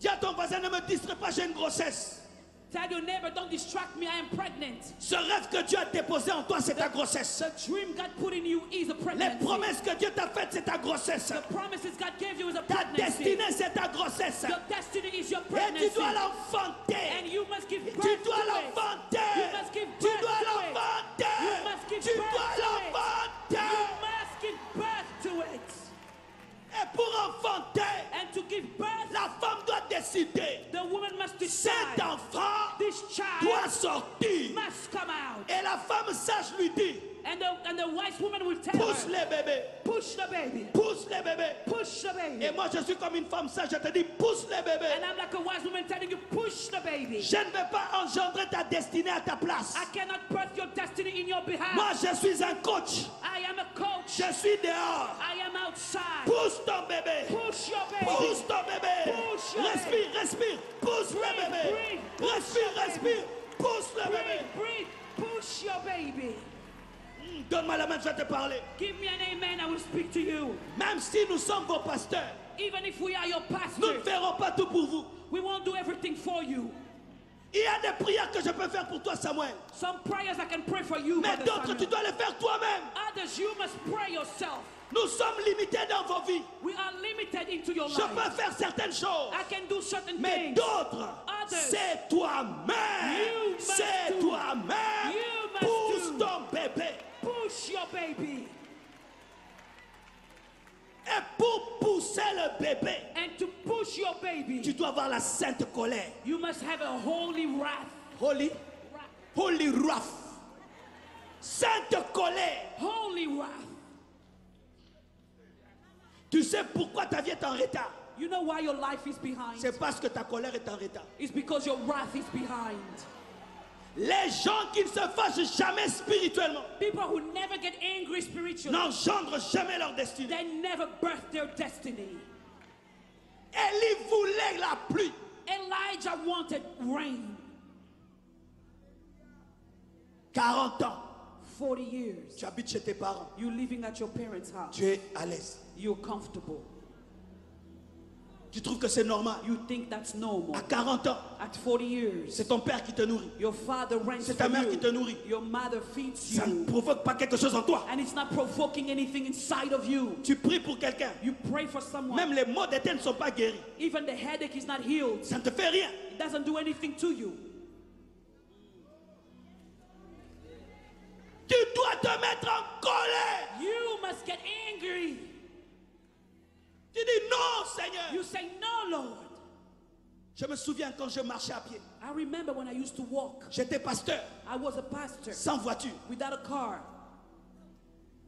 Dis à ton voisin, ne me distrais pas, j'ai une grossesse. Tell your neighbor, don't distract me, I am pregnant. Ce rêve que Dieu a déposé en toi, c'est ta grossesse. The dream God put in you is a Les pregnancy. promesses que Dieu t'a faites, c'est ta grossesse. The promises God gave you is a Ta pregnancy. destinée, c'est ta grossesse. Your destiny is your Et pregnancy. tu dois l'enfanter. And you must give birth Tu to dois it. l'enfanter. You must give Tu birth dois to it. l'enfanter. You must give Tu birth dois to it. l'enfanter. You must give birth to it. Et pour enfanter, And to give birth, la femme doit décider. the woman must Cet decide. enfant This child doit sortir. must come out. Et la femme sage lui dit, And the wise woman will tell pousse her, les bébés. push the baby. Pousse les bébés. Push the baby. Et moi, je suis comme une femme sage. Je te dis, pousse les bébés. And I'm like a wise woman telling you, push the baby. Je ne vais pas engendrer ta destinée à ta place. I cannot birth your destiny in your behalf. Moi, je suis un coach. I am a coach. Je suis dehors. I am outside. Pousse ton bébé. Push your baby. Pousse ton bébé. Push your Respire, respire. Pousse le Breathe, bébé. breathe. Push Respire, your baby. respire. Pousse le bébé. Breathe, breathe. Push your baby. Donne-moi la main, je vais te parler. Give me an amen, I will speak to you. Même si nous sommes vos pasteurs, Even if we are your nous ne pastor, ferons pas tout pour vous. we won't do everything for you. Il y a des prières que je peux faire pour toi, Samuel. Some prayers I can pray for you, Mais Brother d'autres, Samuel. tu dois les faire toi-même. Others, you must pray yourself. Nous sommes limités dans vos vies. We are limited into your Je life. peux faire certaines choses. I can do certain Mais things. d'autres, Others, c'est toi-même. you must C'est do. toi-même. You must Pousse do. ton bébé. Push your baby. Et pour pousser le bébé, And to push your baby, tu dois avoir la sainte colère. you must have a holy wrath. Holy, holy wrath. Sainte colère. Holy wrath. Tu sais pourquoi ta vie est en retard? You know why your life is behind? C'est parce que ta colère est en retard. It's because your wrath is behind. Les gens qui ne se fâchent jamais spirituellement People who never get angry spiritually, n'engendrent jamais leur destinée. they never birth their destiny. Élie voulait la pluie. Elijah wanted rain. 40 ans. 40 years. Tu habites chez tes parents. You living at your parents' house. Tu es à l'aise. You're comfortable. Tu trouves que c'est normal. You think that's normal. À 40 ans, At 40 years, c'est ton père qui te nourrit. your father rents C'est for ta mère you. qui te nourrit. Your mother feeds Ça ne you. provoque pas quelque chose en toi. And it's not provoking anything inside of you. Tu pries pour quelqu'un. You pray for someone. Même les maux de tête ne sont pas guéris. Even the headache is not healed. Ça ne te fait rien. It doesn't do anything to you. Tu dois te mettre en colère. You must get angry. Tu dis non, Seigneur. You say, no, Lord. Je me souviens quand je marchais à pied. I remember when I used to walk. J'étais pasteur, I was a pastor sans voiture. without a car.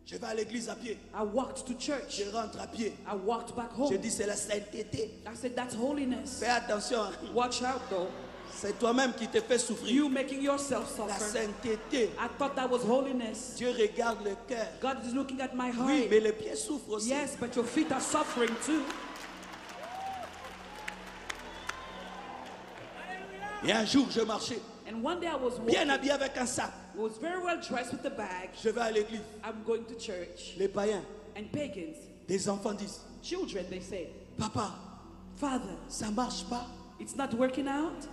Je vais à l'église à pied. I walked to church. Je rentre à pied. I walked back Je home. dis c'est la sainteté. I said, that's holiness. Fais attention. Watch out, though. C'est toi-même qui te fais souffrir. You making yourself La suffer. sainteté. I thought that was holiness. Dieu regarde le cœur. God is looking at my heart. Oui, mais les pieds souffrent aussi. Yes, but your feet are suffering too. Et un jour, je marchais, And one day I was walking. bien habillé avec un sac. I was very well dressed with a bag. Je vais à l'église. I'm going to church. Les païens, And pagans, des enfants disent, children, they say, papa, Father, ça marche pas. it's not working out.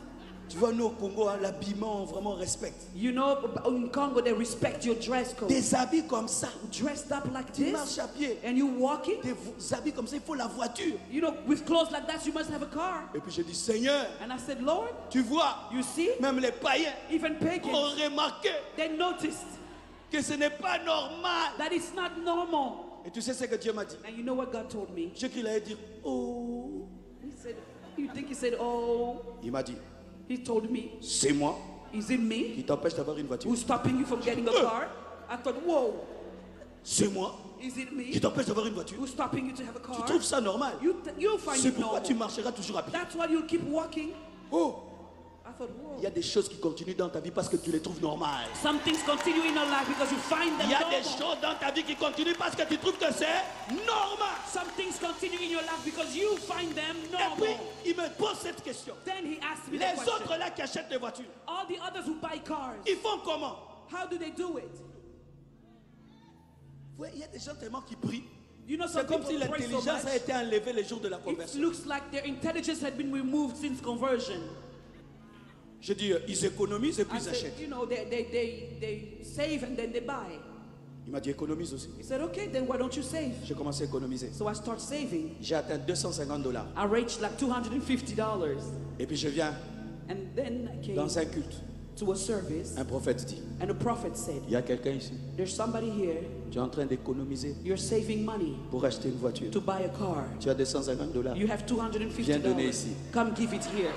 Tu vois, nous au Congo, hein, l'habillement, vraiment, on respecte. You know, in Congo, they respect your dress code. Des habits comme ça, Dressed up like tu this, marches à pied. and you walking. Des habits comme ça, il faut la voiture. You know, with clothes like that, you must have a car. Et puis j'ai dit, Seigneur, And I said, Lord, tu vois, you see, même les païens even pagans, ont remarqué they noticed que ce n'est pas normal. that it's not normal. Et tu sais ce que Dieu m'a dit? And you know what God told me? J'ai cru qu'il allait dire, oh. He said, you think he said, oh, Il m'a dit, he told me, c'est moi is it me qui t'empêche d'avoir une voiture. who's stopping you from getting a car? I thought, whoa, C'est moi is it qui me t'empêche d'avoir une voiture. who's stopping you to have a Tu car? trouves ça normal? You'll find C'est it pourquoi normal. tu marcheras toujours à pied. That's why you'll keep walking. Oh, I thought, whoa. il y a des choses qui continuent dans ta vie parce que tu les trouves normales. Some things continue in your life because you find them Il y a normal. des choses dans ta vie qui continuent parce que tu trouves que c'est normal. Some things continue in your life because you find them Et puis, normal. il me pose cette question. Then he asked me the Les question. autres là qui achètent des voitures, All the others who buy cars, ils font comment? how do they do it? Ouais, il y a des gens tellement qui prient. You know, C'est some comme si people pray so l'intelligence a much. été enlevée le jour de la It conversion. looks like their intelligence had been removed since conversion. Je dis, ils économisent et puis I ils said, achètent. you know, they save and then they buy. Il m'a dit, économise aussi. He said, okay, then why don't you save? J'ai commencé à économiser. So I start saving. J'ai atteint $250. I reached like $250. Et puis je viens And then I came dans un culte. to a service, Un prophète dit, and a prophet said, il y a quelqu'un ici. there's somebody here, Tu es en train d'économiser you're saving money pour acheter une voiture. to buy a car. Tu as $250. You have Viens donner $250. ici. Come give it here.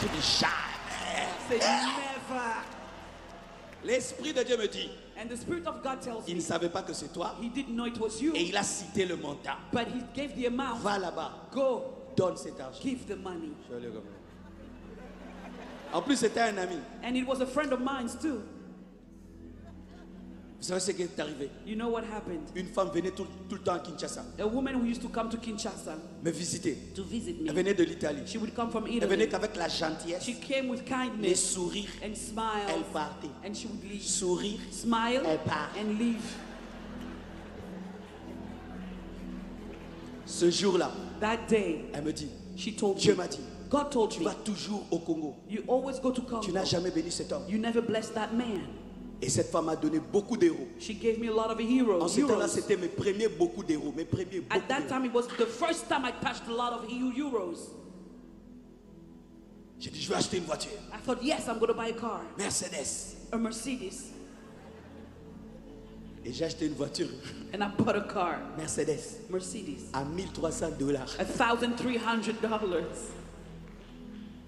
J'ai dit, jamais. I said, never. L'Esprit de Dieu me dit, And the Spirit of God tells il me, ne savait pas que c'est toi. he didn't know it was you, Et il a cité le montant. but he gave the amount. Va là-bas, Go, donne cet argent. give the money. Je vais aller comme ça. En plus, c'était un ami. And it was a friend of mine too. Vous savez ce qui est arrivé? You know what happened? Une femme venait tout le temps à Kinshasa A woman who used to come to Kinshasa me visiter. to visit Elle me. venait de l'Italie. She would come from Elle venait Italy. qu'avec la gentillesse, She came with les kindness sourires. and smiles. Elle partait. And she would leave. Sourire. Smile Elle part. and leave. Ce jour-là, That day, elle me dit, she told Dieu me, m'a dit, God told tu me, vas toujours au Congo. you always go to Tu n'as Congo. jamais béni cet homme. You never blessed that man. Et cette femme m'a donné beaucoup d'euros. She gave me a lot of En heroes. ce temps-là, euros. c'était mes premiers beaucoup d'euros. Mes premiers beaucoup At that d'euros. time, it was the first time I touched a lot of euros. J'ai dit, je vais acheter une voiture. I thought, yes, I'm going to buy a car, Mercedes. a Mercedes. Et j'ai acheté une voiture. And I bought a car, Mercedes. Mercedes, À $1,300. $1,300.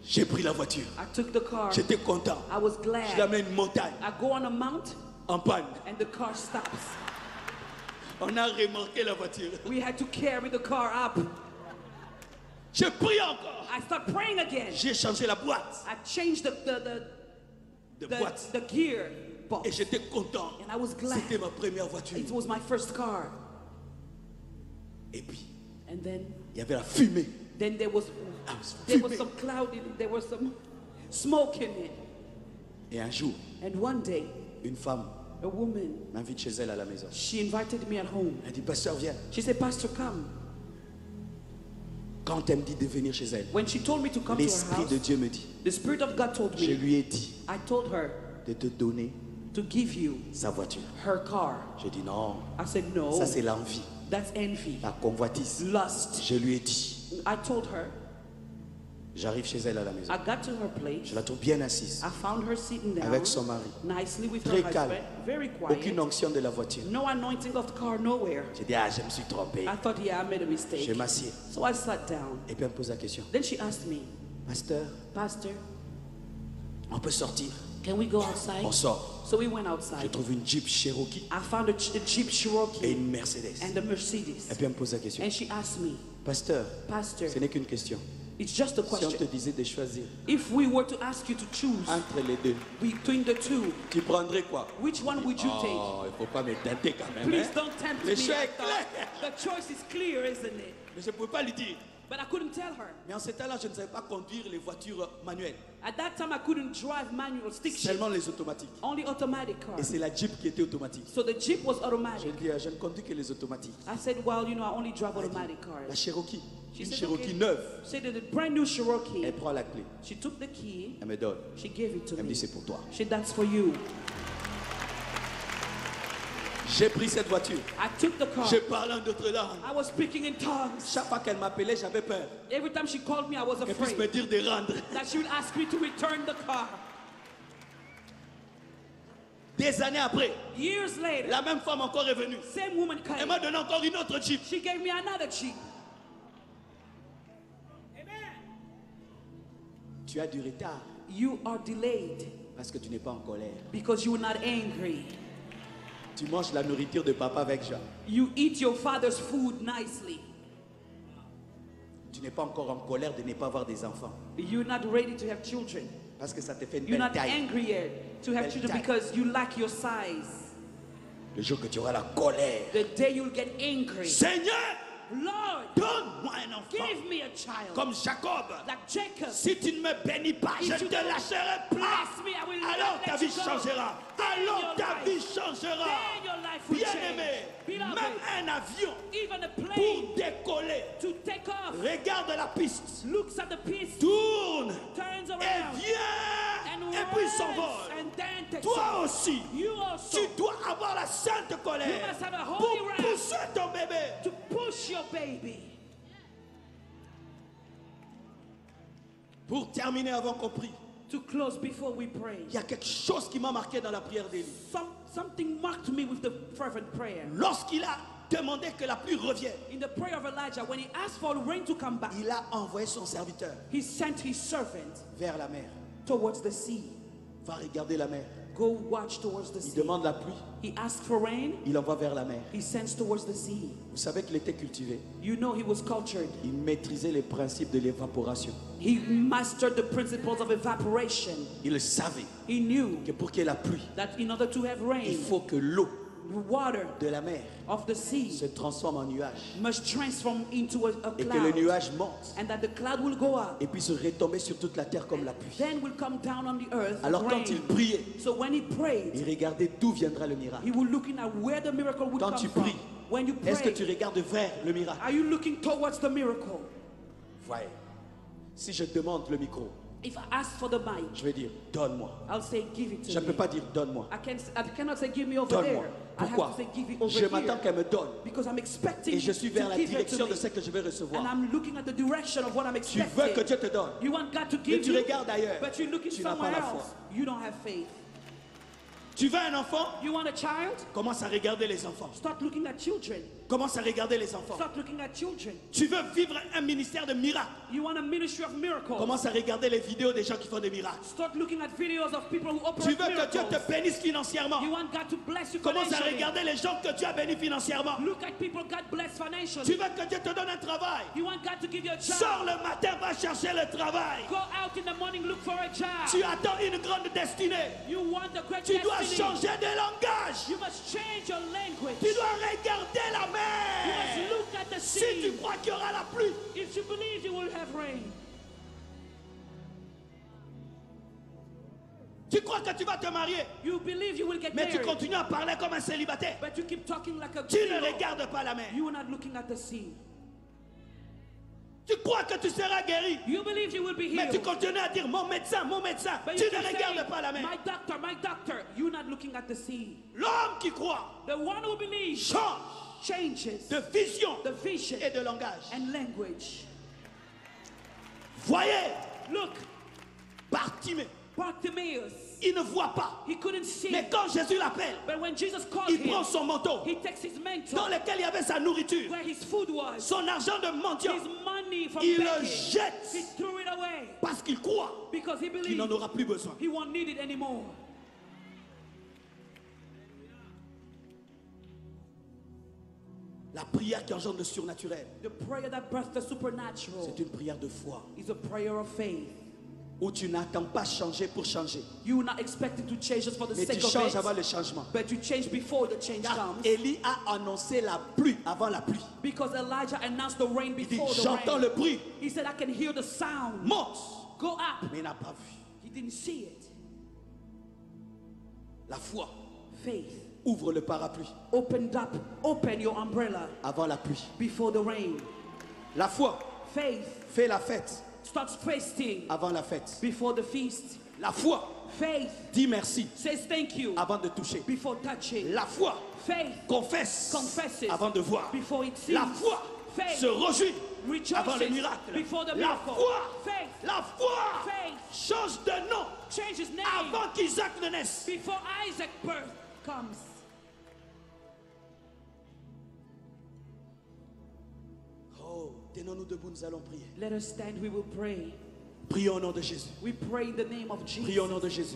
J'ai pris la voiture. I took the car. J'étais content. I was Je glad. l'amène une montagne I go on a mount en panne. and the car stops. On a remorqué la voiture. We had to carry the car up. J'ai pris encore. I start praying again. J'ai changé la boîte I changed de boîte. the gear box. Et j'étais content. And I was glad. C'était ma première voiture. It was my first car. Et puis, And then il y avait la fumée. there was I was some fumé. cloud in it. There was some smoke in it. Et un jour, And one day, une femme a woman, m'invite chez elle à la maison. she invited me at home. Elle dit, pasteur, viens. She said, Pastor, come. Quand elle me dit de venir chez elle, When she told me to come to her l'Esprit de house, Dieu me dit, the Spirit of God told je me, lui ai dit I told her de te donner to give you sa voiture. her car. Je dis non, I said, no, ça c'est l'envie, that's envy, la convoitise. lust. Je lui ai dit, I told her, j'arrive chez elle à la maison. I got to her place. Je la trouve bien assise, I found her sitting down avec son mari. nicely with Très her calme. husband, very Aucune quiet. onction de la voiture. No anointing of the car, nowhere. J'ai dit, ah, je me suis trompé. I thought, yeah, I made a mistake. Je m'assieds. So I sat down. Et puis elle me pose la question, Then she asked me, pasteur, Pastor, on peut sortir? can we go outside? On sort. So we went Je outside. trouve une Jeep Cherokee I found a Jeep et Cherokee une Mercedes. and a Mercedes. Et puis elle me pose la question, And she asked me, pasteur, Pastor, ce n'est qu'une question. it's just a Si on te question. disait de choisir If we were to ask you to choose entre les deux, between the two, tu prendrais quoi? which one would you take? Oh, il ne faut pas me tenter quand même. Please Hein? don't tempt Le me. choix I est thought. clair. The choice is clear, isn't it? Mais je ne pouvais pas lui dire. But I couldn't tell her. Mais en ce temps-là, je ne savais pas conduire les voitures manuelles, At that time, I couldn't drive manual stick shift, seulement les automatiques. only automatic Et cars. c'est la Jeep qui était automatique. So the Jeep was Je automatic. lui dis, je ne conduis que les automatiques. I said, well, you know, I only drive automatic La cars. Cherokee, She Une said, Cherokee okay. neuve. She did a brand new Cherokee. Elle prend la clé. She took the key. Elle me donne. She gave it to Elle me me. dit c'est pour toi. She said, that's for you. J'ai pris cette voiture. I took the car. J'ai parlé en d'autres langues. I was speaking in tongues. Chaque fois qu'elle m'appelait, j'avais peur Every time she called me, I was qu'elle puisse me afraid dire de rendre. that she would ask me to return the car. Des années après, Years later, la même femme encore est venue. same woman Elle came. m'a donné encore une autre Jeep. She gave me another Jeep. Tu as du retard You are delayed parce que tu n'es pas en colère. because you were not angry. Tu manges la nourriture de papa avec Jean. You eat your father's food nicely. Tu n'es pas encore en colère de ne pas avoir des enfants. You're not ready to have children. Parce que ça te fait une You're belle not taille. angry yet to have Belle children taille. because you lack your size. Le jour que tu auras la colère. The day you'll get angry. Seigneur, Lord, donne-moi un enfant. give me a child. Comme Jacob. Like Jacob. Si tu ne me bénis pas, If je you te don't lâcherai plat. bless me, I will Alors not ta let vie you go. changera. Then Alors your ta life- vie changera. then your life will Bien-aimé, change. Beloved, même un avion even a pour plane décoller, to take off regarde la piste, looks at the piece, tourne turns et around, vient and et puis runs, s'envole. and then takes Toi off. aussi, You also tu dois avoir la sainte You colère must have a pour holy wrath. pousser ton bébé. to push your baby. Pour terminer avant qu'on prie, To close before we pray. il y a quelque chose qui m'a marqué dans la prière d'Élie. Something marked me with the fervent prayer. Lorsqu'il a demandé que la pluie revienne, In the prayer of Elijah, when he asked for the rain to come back, il a envoyé son serviteur he sent his servant vers la mer. towards the sea. Va regarder la mer. Go watch towards the Il sea. demande la pluie, He asked for rain, il envoie vers la mer. he sends towards the sea. Vous savez qu'il était cultivé. You know he was cultured. Il maîtrisait les principes de l'évaporation. He mastered the principles of evaporation. Il savait He knew que pour qu'il y ait la pluie, that in order to have il rain, faut que l'eau the water de la mer of the sea se transforme en nuage must transform into a et que le cloud, nuage monte and that the cloud will go up, et puisse retomber sur toute la terre comme la pluie. then will come down on the earth Alors rain. quand il priait, So when he prayed, il regardait d'où viendra le miracle. he was looking at where the miracle would Quand come tu from. pries, When you est-ce que tu pray, regardes vers le miracle? are you looking towards the miracle? Voyez, si je demande le micro, If I ask for the mic, je vais dire donne-moi. I'll say give it to Je ne peux me. pas dire donne-moi. I cannot say give me over Donne-moi. there. I have Pourquoi? to say give it over Je m'attends here. qu'elle me donne. Because I'm expecting Et je suis to vers la give it to direction de me. ce que je vais And recevoir. I'm looking at the direction of what I'm Tu veux expecting. que Dieu te donne. You want God to Mais give tu you, regardes ailleurs. but you're looking Tu n'as pas somewhere la foi. else. You don't have faith. Tu veux un enfant? You want a child? Commence à regarder les enfants. Start looking at children. Commence à regarder les enfants. Start looking at children. Tu veux vivre un ministère de miracles. You want a ministry of miracles. Commence à regarder les vidéos des gens qui font des miracles. Start looking at videos of people who Tu operate veux que Dieu miracles. te bénisse financièrement. You want God to bless you Commence à financially. regarder les gens que Dieu a bénis financièrement. Look at people God bless Tu financially. veux que Dieu te donne un travail. You want God to give you a job. Sors le matin, va chercher le travail. Go out in the morning, look for a job. Tu attends une grande destinée. You want a great Tu dois destiny. changer de langage. You must change your language. Tu dois regarder la You mer. must look at the Si tu sea. crois qu'il y aura la pluie, If you believe you will have rain. tu crois que tu vas te marier, You believe you will get mais tu married. continues à parler comme un célibataire. But you keep talking like a Tu ne single. regardes pas la mer. You are not looking at the sea. Tu crois que tu seras guéri, You believe you will be mais tu healed. continues à dire mon médecin, mon médecin. But Tu you ne keep regardes saying, pas la mer. my doctor, my doctor. You're not looking at the sea. L'homme qui croit The one who believes change changes de vision the vision et de langage. and language. Voyez, Look, Bartimée, Bartimaeus, il ne voit pas. he couldn't see. Mais quand Jésus l'appelle, But when Jesus called il him, prend son manteau he takes his mantle dans lequel il y avait sa nourriture, where his food was, son argent de mendiant, his money from il le begging. jette He threw it away parce qu'il croit because he qu'il n'en believed aura plus besoin. he won't need it anymore. La prière qui engendre le surnaturel, The prayer that births the supernatural c'est une prière de foi is a prayer of faith. où tu n'attends pas changer pour changer, You are not expected to change just for the mais tu sake of changes avant it, le changement. but you change before the change Car comes. Élie a annoncé la pluie avant la pluie. Because Elijah announced the rain Il dit before the j'entends rain. le bruit, He said, I can hear the sound. monte, Go up. mais il n'a pas vu. He didn't see it. La foi Faith ouvre le parapluie opened up. Open your umbrella avant la pluie. before the rain. La foi Faith Fais la fête starts feasting avant la fête. before the feast. La foi Faith dit merci says thank you avant de toucher. before touching. La foi Faith confesse confesses avant de voir. before it sees. La foi Faith se réjouit rejoices avant le miracle. before the La miracle. foi, Faith la foi Faith change de nom changes name avant qu'Isaac ne naisse. before Isaac's birth comes. Oh, tenons-nous debout, nous allons prier. Let us stand, we will pray. Prions au nom de Jésus. We pray in the name of Jesus. Prions au nom de Jésus.